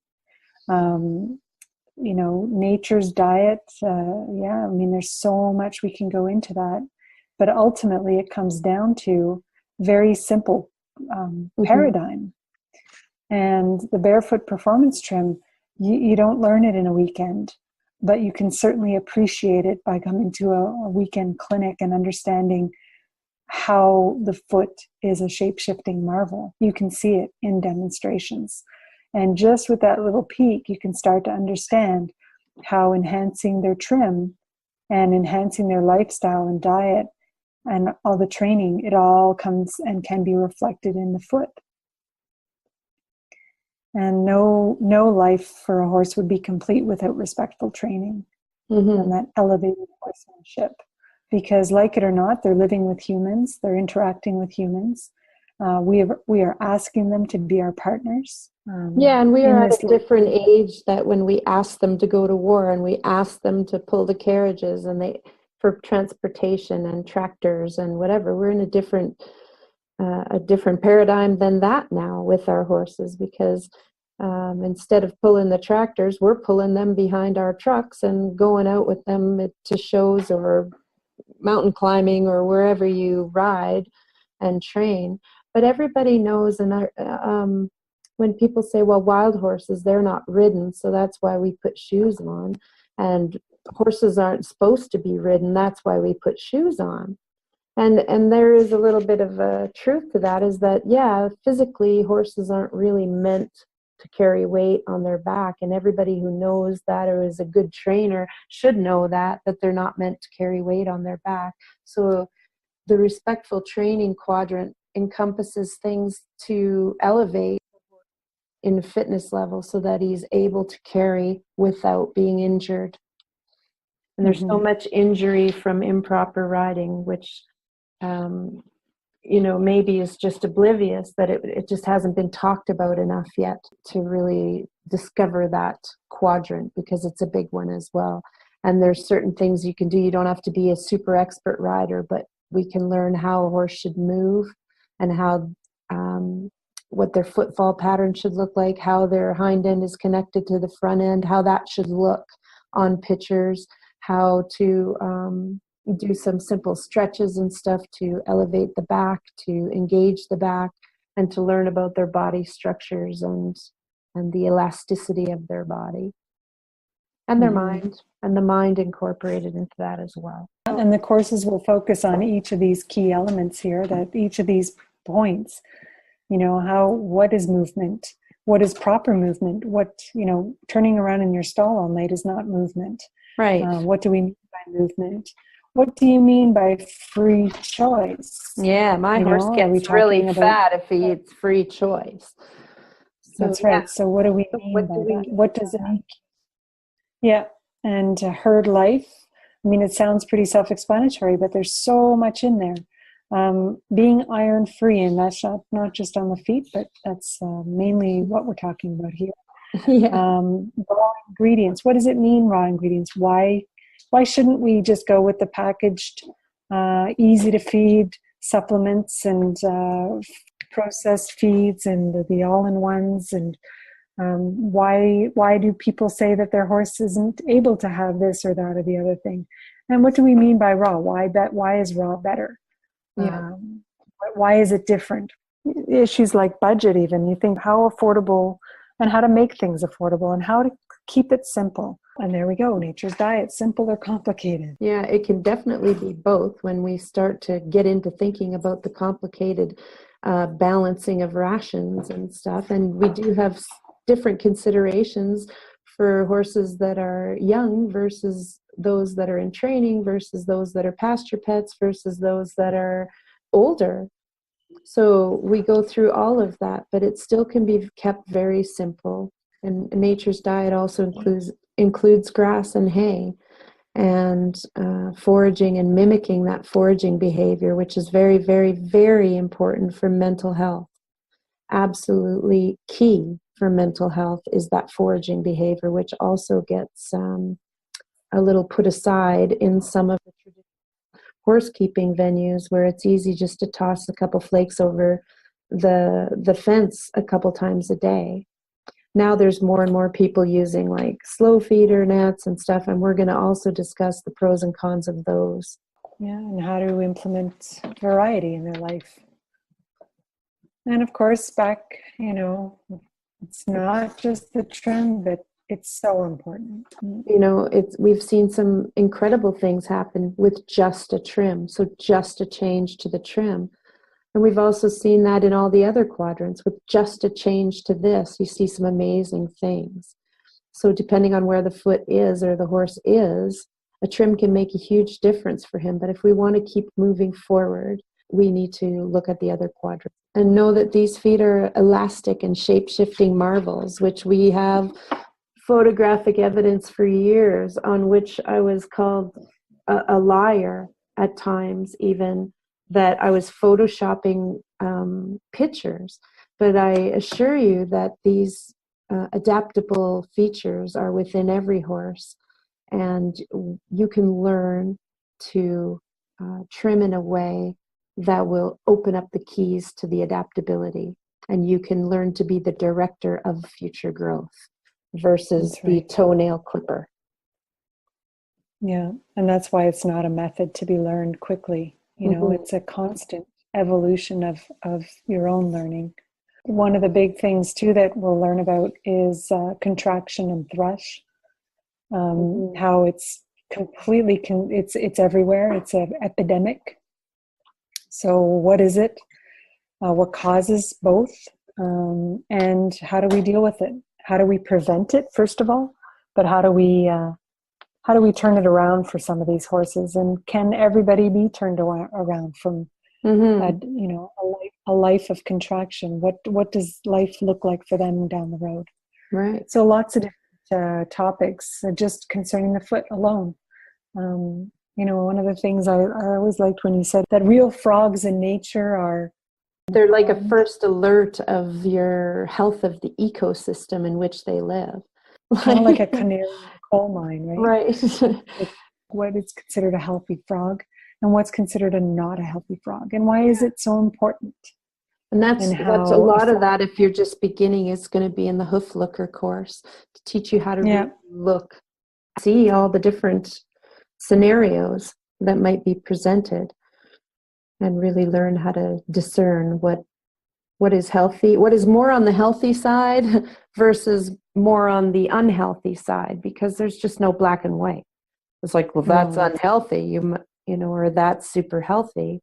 nature's diet. Yeah, I mean, there's so much we can go into that. But ultimately, it comes down to very simple paradigm. And the barefoot performance trim, you don't learn it in a weekend, but you can certainly appreciate it by coming to a weekend clinic and understanding how the foot is a shape-shifting marvel. You can see it in demonstrations. And just with that little peek, you can start to understand how enhancing their trim and enhancing their lifestyle and diet and all the training, it all comes and can be reflected in the foot. And no life for a horse would be complete without respectful training and that elevated horsemanship. Because like it or not, they're living with humans, they're interacting with humans. We are asking them to be our partners. And we are at a different age that when we ask them to go to war and we ask them to pull the carriages and for transportation and tractors and whatever, we're in a different paradigm than that now with our horses, because instead of pulling the tractors, we're pulling them behind our trucks and going out with them to shows or mountain climbing or wherever you ride and train. But everybody knows, and when people say, well, wild horses, they're not ridden, so that's why we put shoes on, and horses aren't supposed to be ridden, that's why we put shoes on. And there is a little bit of a truth to that, is that, yeah, physically horses aren't really meant to carry weight on their back. And everybody who knows that or is a good trainer should know that they're not meant to carry weight on their back. So the respectful training quadrant encompasses things to elevate in fitness level so that he's able to carry without being injured. And there's so much injury from improper riding, which maybe is just oblivious, that it just hasn't been talked about enough yet to really discover that quadrant, because it's a big one as well. And there's certain things you can do. You don't have to be a super expert rider, but we can learn how a horse should move and how what their footfall pattern should look like, how their hind end is connected to the front end, how that should look on pictures, how to do some simple stretches and stuff to elevate the back, to engage the back, and to learn about their body structures and the elasticity of their body and their mind, and the mind incorporated into that as well. And the courses will focus on each of these key elements here, that each of these points, what is movement? What is proper movement? What, turning around in your stall all night is not movement. Right. What do we mean by movement? What do you mean by free choice? Yeah, my horse gets really fat if he eats free choice. So, that's right. So what do we mean by that? What does it mean? Yeah, and herd life. I mean, it sounds pretty self-explanatory, but there's so much in there. Being iron-free, and that's not just on the feet, but that's mainly what we're talking about here. Yeah. Raw ingredients. What does it mean, raw ingredients? Why shouldn't we just go with the packaged, easy to feed supplements and processed feeds and the all-in-ones? And why do people say that their horse isn't able to have this or that or the other thing? And what do we mean by raw? Why is raw better? Yeah. Why is it different? Issues like budget, even. You think how affordable, and how to make things affordable, and how to keep it simple. And there we go, nature's diet, simple or complicated. Yeah, it can definitely be both when we start to get into thinking about the complicated balancing of rations and stuff. And we do have different considerations for horses that are young versus those that are in training versus those that are pasture pets versus those that are older. So we go through all of that, but it still can be kept very simple. And nature's diet also includes grass and hay and foraging and mimicking that foraging behavior, which is very, very, very important for mental health. Absolutely key for mental health is that foraging behavior, which also gets a little put aside in some of the traditional horse keeping venues, where it's easy just to toss a couple flakes over the fence a couple times a day. now there's more and more people using like slow feeder nets and stuff, and we're going to also discuss the pros and cons of those. Yeah, and how to implement variety in their life. And of course, back, it's not just the trim, but it's so important. We've seen some incredible things happen with just a trim, so just a change to the trim. And we've also seen that in all the other quadrants. With just a change to this, you see some amazing things. So depending on where the foot is or the horse is, a trim can make a huge difference for him. But if we want to keep moving forward, we need to look at the other quadrants and know that these feet are elastic and shape-shifting marvels, which we have photographic evidence for years, on which I was called a liar at times, even that I was photoshopping pictures. But I assure you that these adaptable features are within every horse, and you can learn to trim in a way that will open up the keys to the adaptability, and you can learn to be the director of future growth versus the toenail clipper. Yeah, and that's why it's not a method to be learned quickly. It's a constant evolution of your own learning. One of the big things too that we'll learn about is contraction and thrush. How it's completely it's everywhere. It's an epidemic. So what is it? What causes both? And how do we deal with it? How do we prevent it, first of all? But how do we turn it around for some of these horses? And can everybody be turned around from a life of contraction? What does life look like for them down the road? Right. So lots of different topics just concerning the foot alone. One of the things I always liked when you said that real frogs in nature they're like a first alert of your health of the ecosystem in which they live. Kind of like a canary in a coal mine, right? Right. What is considered a healthy frog and what's considered not a healthy frog, and why is it so important? And that's a lot of that. If you're just beginning, it's going to be in the hoof looker course to teach you how to really look, see all the different scenarios that might be presented, and really learn how to discern what is healthy, what is more on the healthy side versus more on the unhealthy side, because there's just no black and white. It's like, well, that's unhealthy, or that's super healthy.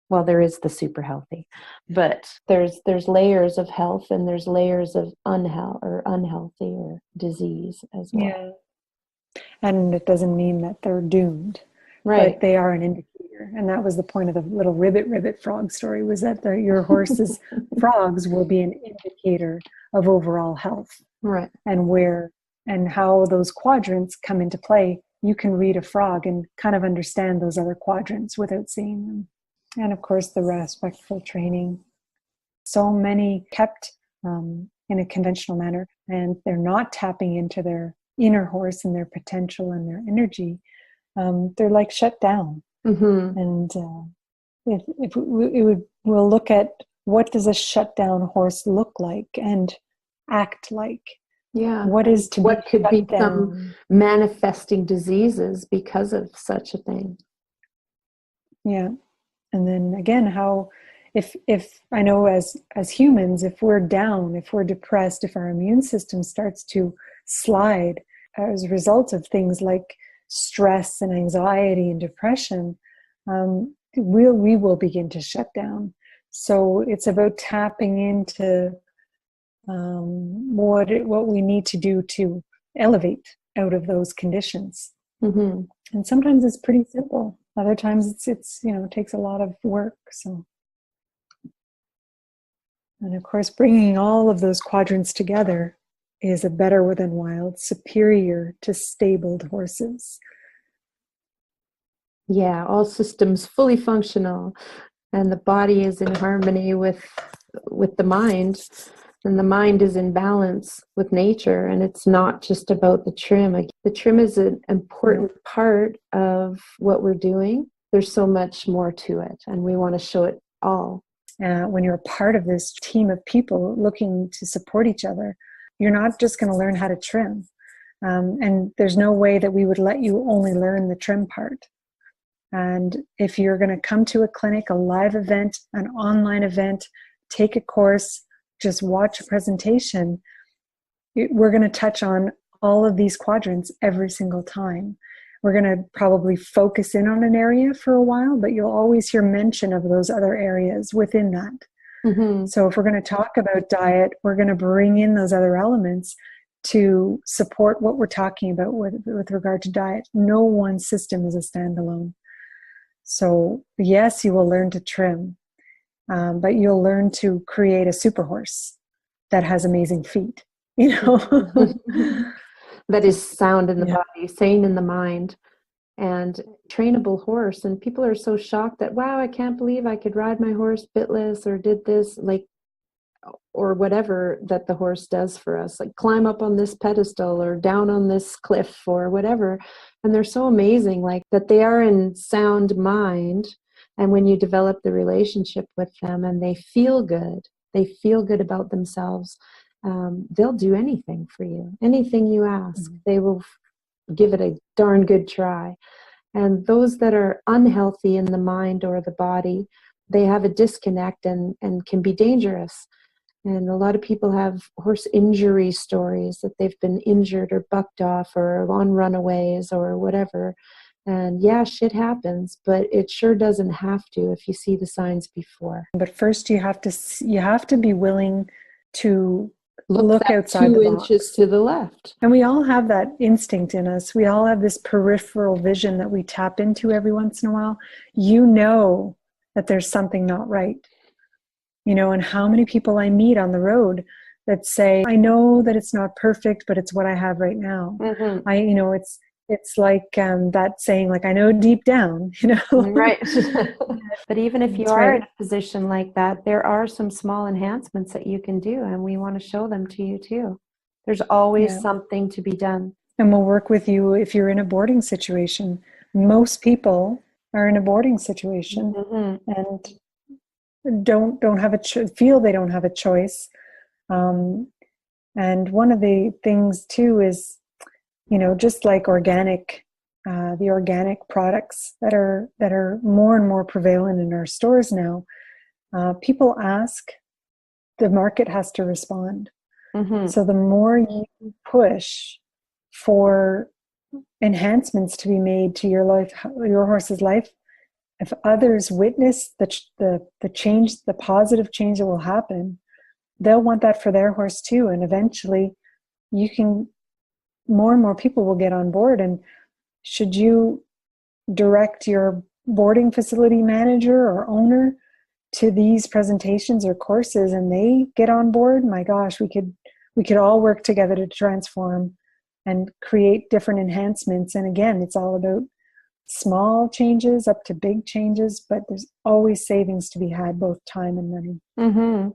Well, there is the super healthy, but there's layers of health and there's layers of unhealthy or disease as well. Yeah. And it doesn't mean that they're doomed, right? But they are an indicator. And that was the point of the little ribbit frog story, was that your horse's frogs will be an indicator of overall health. Right. And how those quadrants come into play. You can read a frog and kind of understand those other quadrants without seeing them. And of course, the respectful training. So many kept in a conventional manner, and they're not tapping into their inner horse and their potential and their energy. They're like shut down. Mm-hmm. And we'll look at what does a shut down horse look like and act like. Yeah. What could become manifesting diseases because of such a thing. Yeah. And then again, how if I know as humans, if we're down, if we're depressed, if our immune system starts to slide as a result of things like stress and anxiety and depression, we will begin to shut down. So it's about tapping into what we need to do to elevate out of those conditions. Mm-hmm. And sometimes it's pretty simple. Other times it's it takes a lot of work. So, and of course, bringing all of those quadrants together is a better than wild, superior to stabled horses. Yeah, all systems fully functional, and the body is in harmony with the mind, and the mind is in balance with nature. And it's not just about the trim. The trim is an important part of what we're doing. There's so much more to it, and we want to show it all. when you're a part of this team of people looking to support each other, you're not just going to learn how to trim. And there's no way that we would let you only learn the trim part. And if you're going to come to a clinic, a live event, an online event, take a course, just watch a presentation, we're going to touch on all of these quadrants every single time. We're going to probably focus in on an area for a while, but you'll always hear mention of those other areas within that. Mm-hmm. So if we're going to talk about diet, we're going to bring in those other elements to support what we're talking about with regard to diet. No one system is a standalone. So yes, you will learn to trim, but you'll learn to create a super horse that has amazing feet, you know. That is sound in the body, sane in the mind, and trainable horse. And people are so shocked that, wow, I can't believe I could ride my horse bitless or did this, like, or whatever that the horse does for us, like climb up on this pedestal or down on this cliff or whatever. And they're so amazing, like that they are in sound mind. And when you develop the relationship with them and they feel good about themselves, they'll do anything for you. Anything you ask, mm-hmm. They will give it a darn good try. And those that are unhealthy in the mind or the body, they have a disconnect and can be dangerous. And a lot of people have horse injury stories that they've been injured or bucked off or on runaways or whatever. And yeah, shit happens, but it sure doesn't have to if you see the signs before. But first you have to be willing to look outside 2 the box. inches to the left. And we all have that instinct in us. We all have this peripheral vision that we tap into every once in a while. You know that there's something not right. You know, and how many people I meet on the road that say, I know that it's not perfect, but it's what I have right now. Mm-hmm. It's like that saying, like, I know deep down, you know. Right. But even if you That's are right. in a position like that, there are some small enhancements that you can do, and we want to show them to you too. There's always something to be done. And we'll work with you if you're in a boarding situation. Most people are in a boarding situation, mm-hmm. and don't have feel they don't have a choice. And one of the things too is, you know, just like the organic products that are more and more prevalent in our stores now, people ask, the market has to respond. Mm-hmm. So the more you push for enhancements to be made to your life, your horse's life, if others witness the change, the positive change that will happen, they'll want that for their horse too. And eventually more and more people will get on board. And should you direct your boarding facility manager or owner to these presentations or courses and they get on board, my gosh, we could all work together to transform and create different enhancements. And again, it's all about small changes up to big changes, but there's always savings to be had, both time and money. Mm-hmm.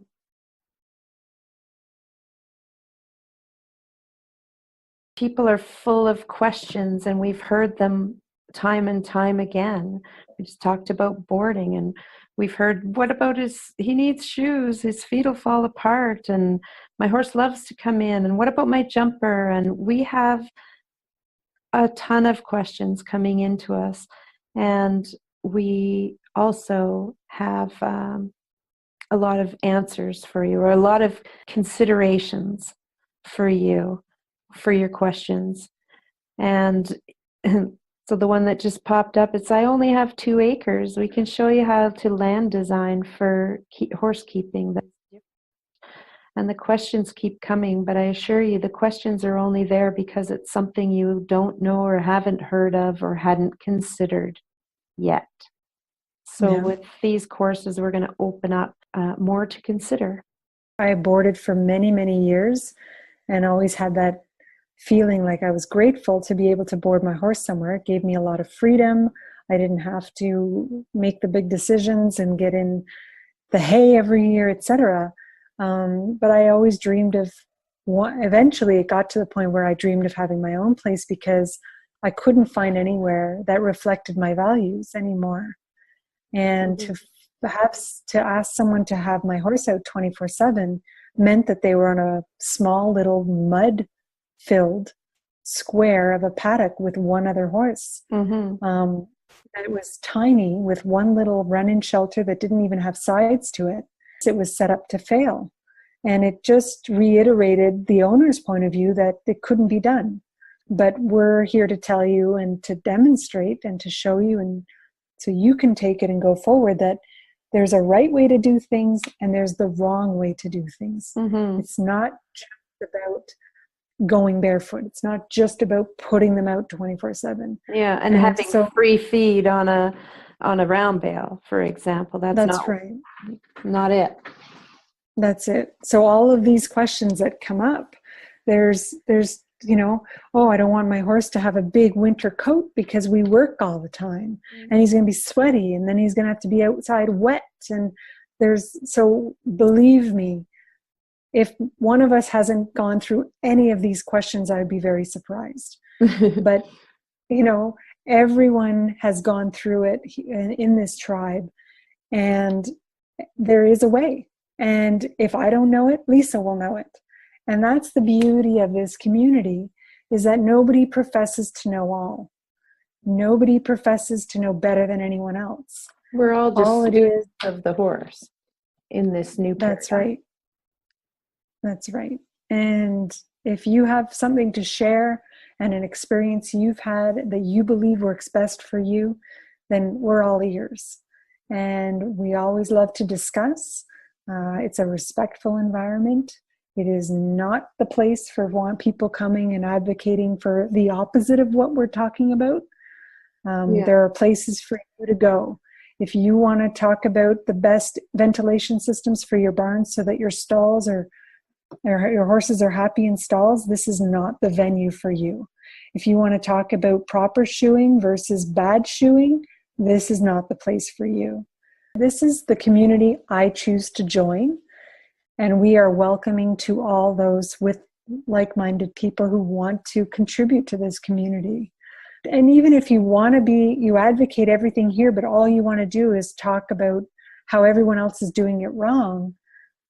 People are full of questions, and we've heard them time and time again. We just talked about boarding, and we've heard, what about he needs shoes, his feet will fall apart, and my horse loves to come in, and what about my jumper? And we have a ton of questions coming into us, and we also have a lot of answers for you, or a lot of considerations for you, for your questions. And so the one that just popped up, it's, I only have 2 acres. We can show you how to land design for horse keeping. And the questions keep coming, but I assure you the questions are only there because it's something you don't know or haven't heard of or hadn't considered yet. So with these courses, we're going to open up more to consider. I boarded for many, many years and always had that feeling like I was grateful to be able to board my horse somewhere. It gave me a lot of freedom. I didn't have to make the big decisions and get in the hay every year, etc. But I always dreamed of eventually it got to the point where I dreamed of having my own place because I couldn't find anywhere that reflected my values anymore. And perhaps to ask someone to have my horse out 24/7 meant that they were on a small little mud-filled square of a paddock with one other horse. It was tiny, with one little run-in shelter that didn't even have sides to it. It was set up to fail. And it just reiterated the owner's point of view that it couldn't be done. But we're here to tell you and to demonstrate and to show you, and so you can take it and go forward, that there's a right way to do things and there's the wrong way to do things. It's not just about going barefoot. It's not just about putting them out 24/7. Yeah, and having free feed on a round bale, for example. That's right. Not it. That's it. So all of these questions that come up, there's oh, I don't want my horse to have a big winter coat because we work all the time, and he's going to be sweaty, and then he's going to have to be outside wet. And so believe me, if one of us hasn't gone through any of these questions, I'd be very surprised. But, everyone has gone through it in this tribe, and there is a way. And if I don't know it, Lisa will know it. And that's the beauty of this community, is that nobody professes to know all. Nobody professes to know better than anyone else. We're all just students of the horse in this new paradigm. That's right. That's right. And if you have something to share and an experience you've had that you believe works best for you, then we're all ears. And we always love to discuss. It's a respectful environment. It is not the place for people coming and advocating for the opposite of what we're talking about. There are places for you to go. If you want to talk about the best ventilation systems for your barns so that your stalls or your horses are happy in stalls, this is not the venue for you. If you want to talk about proper shoeing versus bad shoeing, this is not the place for you. This is the community I choose to join, and we are welcoming to all those with like-minded people who want to contribute to this community. And even if you advocate everything here, but all you want to do is talk about how everyone else is doing it wrong,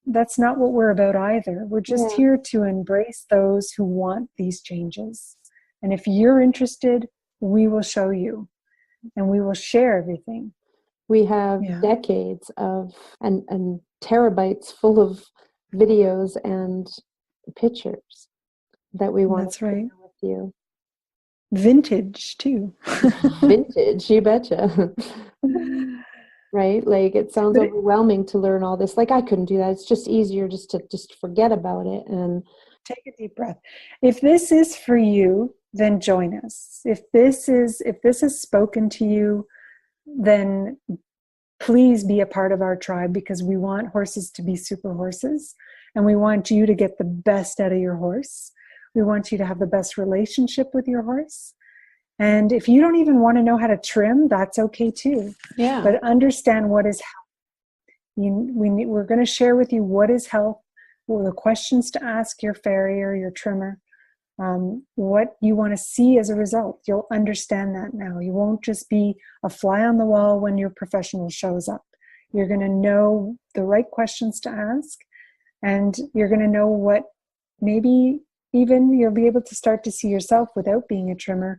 that's not what we're about either. We're just here to embrace those who want these changes. And if you're interested, we will show you, and we will share everything. We have decades of and terabytes full of videos and pictures that we want to share with you. Vintage too. Vintage, you betcha. Right? Like, it sounds overwhelming to learn all this. Like, I couldn't do that. It's just easier just to forget about it and take a deep breath. If this is for you, then join us. If this has spoken to you, then please be a part of our tribe, because we want horses to be super horses, and we want you to get the best out of your horse. We want you to have the best relationship with your horse. And if you don't even want to know how to trim, that's okay too. Yeah. But understand what is health. We're going to share with you what is health, what are the questions to ask your farrier, your trimmer, what you want to see as a result. You'll understand that now. You won't just be a fly on the wall when your professional shows up. You're going to know the right questions to ask, and you're going to know what maybe even you'll be able to start to see yourself without being a trimmer.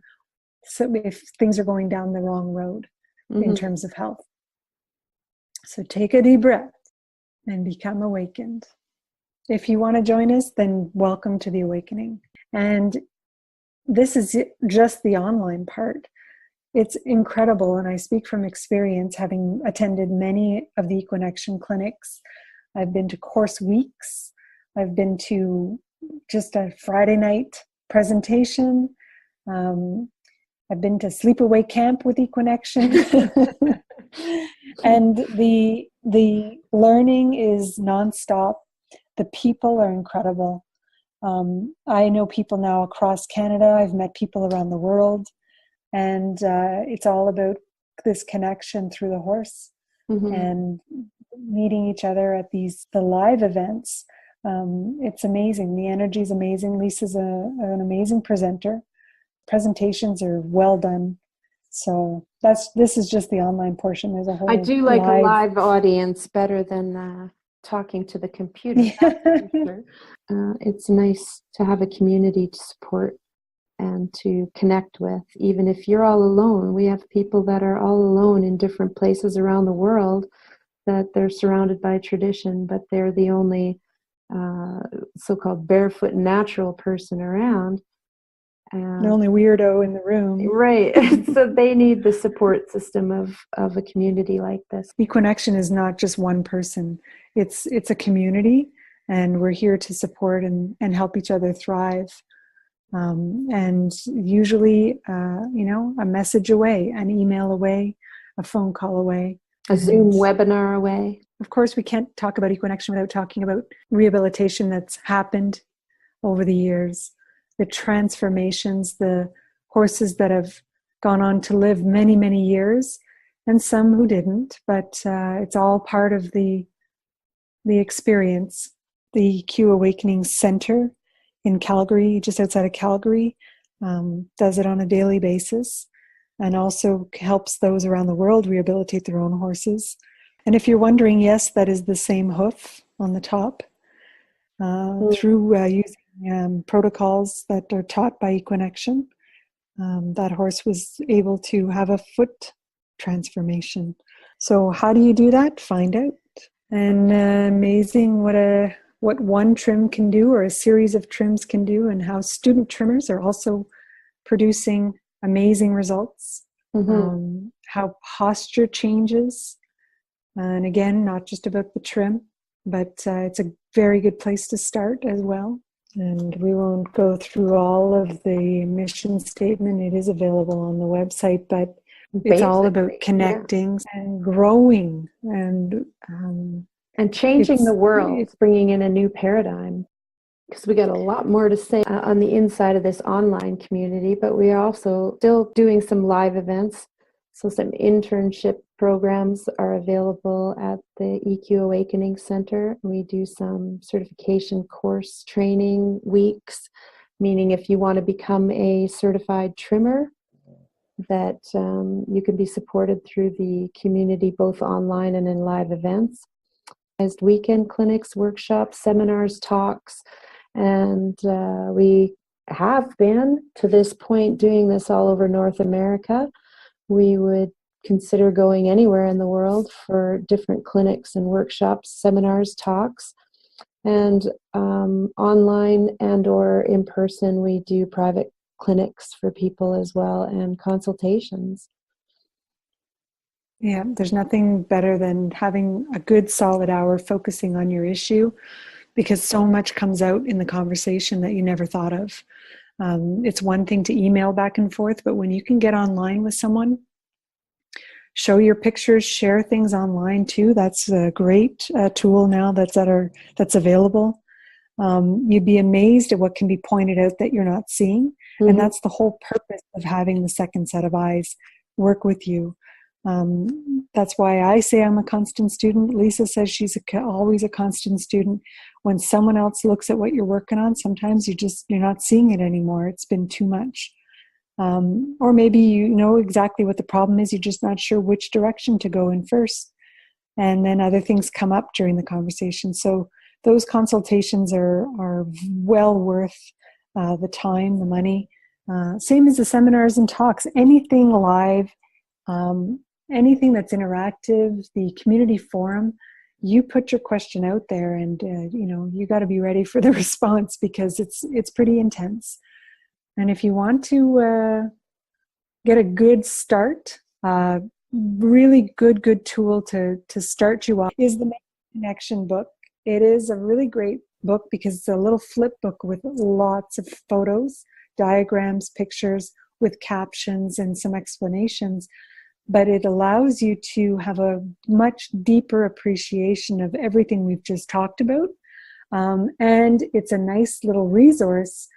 So if things are going down the wrong road in terms of health. So take a deep breath and become awakened. If you want to join us, then welcome to the awakening. And this is just the online part. It's incredible, and I speak from experience, having attended many of the EQUINExtion clinics. I've been to course weeks. I've been to just a Friday night presentation. I've been to sleepaway camp with EQUINExtion. And the learning is nonstop. The people are incredible. I know people now across Canada. I've met people around the world. And it's all about this connection through the horse and meeting each other at the live events. It's amazing. The energy is amazing. Lisa's an amazing presenter. Presentations are well done. So this is just the online portion. There's a I whole do like a live audience better than talking to the computer. That's for sure. It's nice to have a community to support and to connect with. Even if you're all alone, we have people that are all alone in different places around the world, that they're surrounded by tradition, but they're the only so-called barefoot natural person around. The only weirdo in the room. Right. So they need the support system of a community like this. EQUINExtion is not just one person. It's a community, and we're here to support and help each other thrive. And usually, a message away, an email away, a phone call away. A Zoom webinar away. Of course, we can't talk about EQUINExtion without talking about rehabilitation that's happened over the years, the transformations, the horses that have gone on to live many, many years, and some who didn't, but it's all part of the experience. The EQ Awakening Center in Calgary, just outside of Calgary, does it on a daily basis, and also helps those around the world rehabilitate their own horses. And if you're wondering, yes, that is the same hoof on the top. Through using protocols that are taught by EQUINExtion, that horse was able to have a foot transformation. So how do you do that? Find out. And amazing what one trim can do, or a series of trims can do, and how student trimmers are also producing amazing results. Mm-hmm. How posture changes. And again, not just about the trim, but it's a very good place to start as well. And we won't go through all of the mission statement. It is available on the website, but it's all about connecting and growing and changing the world. It's bringing in a new paradigm, because we got a lot more to say on the inside of this online community, but we are also still doing some live events. So some internship programs are available at the EQ Awakening Center. We do some certification course training weeks, meaning if you want to become a certified trimmer, that you can be supported through the community, both online and in live events. As weekend clinics, workshops, seminars, talks, and we have been, to this point, doing this all over North America. We would consider going anywhere in the world for different clinics and workshops, seminars, talks, and online and or in person, we do private clinics for people as well, and consultations. Yeah, there's nothing better than having a good solid hour focusing on your issue, because so much comes out in the conversation that you never thought of. It's one thing to email back and forth, but when you can get online with someone, show your pictures, share things online too. That's a great tool now that's available. You'd be amazed at what can be pointed out that you're not seeing. Mm-hmm. And that's the whole purpose of having the second set of eyes work with you. That's why I say I'm a constant student. Lisa says she's always a constant student. When someone else looks at what you're working on, sometimes you're not seeing it anymore. It's been too much. Or maybe you know exactly what the problem is. You're just not sure which direction to go in first. And then other things come up during the conversation. So those consultations are well worth the time, the money. Same as the seminars and talks. Anything live, anything that's interactive, the community forum, you put your question out there, and you got to be ready for the response, because it's pretty intense. And if you want to get a good start, really good tool to start you off is the EQUINExtion book. It is a really great book because it's a little flip book with lots of photos, diagrams, pictures, with captions and some explanations. But it allows you to have a much deeper appreciation of everything we've just talked about. And it's a nice little resource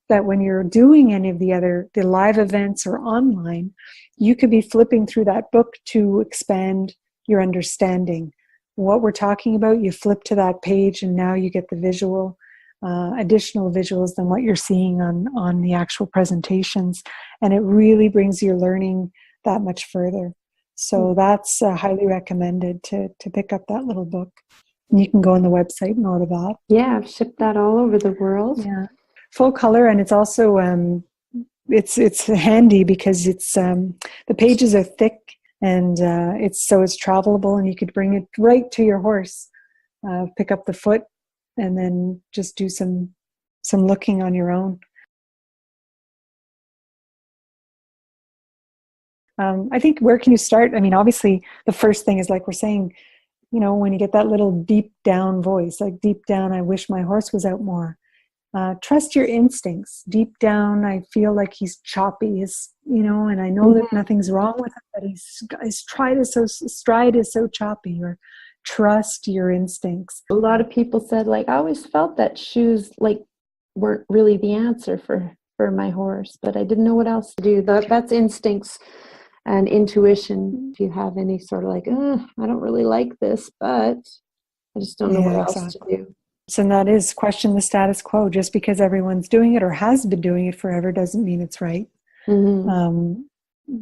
that when you're doing any of the live events or online, you could be flipping through that book to expand your understanding. What we're talking about, you flip to that page and now you get the visual, additional visuals than what you're seeing on the actual presentations. And it really brings your learning that much further. So that's highly recommended to pick up that little book. And you can go on the website and order that. Yeah, I've shipped that all over the world. Yeah, full color, and it's also it's handy because it's the pages are thick, and it's travelable, and you could bring it right to your horse. Pick up the foot, and then just do some looking on your own. I think, where can you start? I mean, obviously, the first thing is, like we're saying, when you get that little deep down voice, like deep down, I wish my horse was out more. Trust your instincts. Deep down, I feel like he's choppy, and I know that nothing's wrong with him, but his stride is so choppy. Or trust your instincts. A lot of people said, like, I always felt that shoes weren't really the answer for my horse, but I didn't know what else to do. That's instincts and intuition. If you have any sort of like, I don't really like this, but I just don't know what else to do. So that is, question the status quo. Just because everyone's doing it or has been doing it forever doesn't mean it's right. Mm-hmm.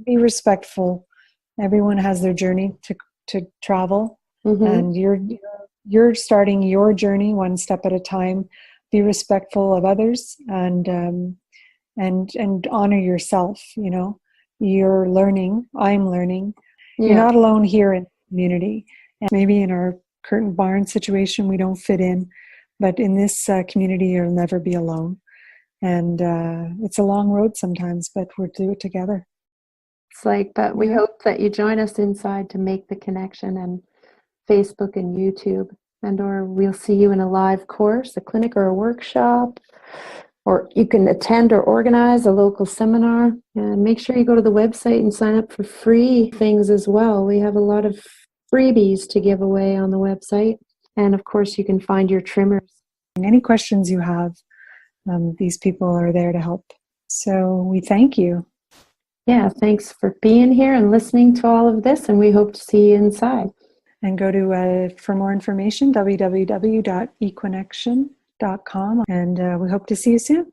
Be respectful. Everyone has their journey to travel, mm-hmm. and you're starting your journey one step at a time. Be respectful of others, and honor yourself. You're learning. I'm learning. Yeah. You're not alone here in the community. And maybe in our curtain barn situation, we don't fit in. But in this community, you'll never be alone. And it's a long road sometimes, but we'll do it together. But we hope that you join us inside to make the connection, and Facebook and YouTube, or we'll see you in a live course, a clinic or a workshop, or you can attend or organize a local seminar. And make sure you go to the website and sign up for free things as well. We have a lot of freebies to give away on the website. And of course, you can find your trimmers. Any questions you have, these people are there to help. So we thank you. Yeah, thanks for being here and listening to all of this. And we hope to see you inside. And go to, for more information, www.EQUINExtion.com. And we hope to see you soon.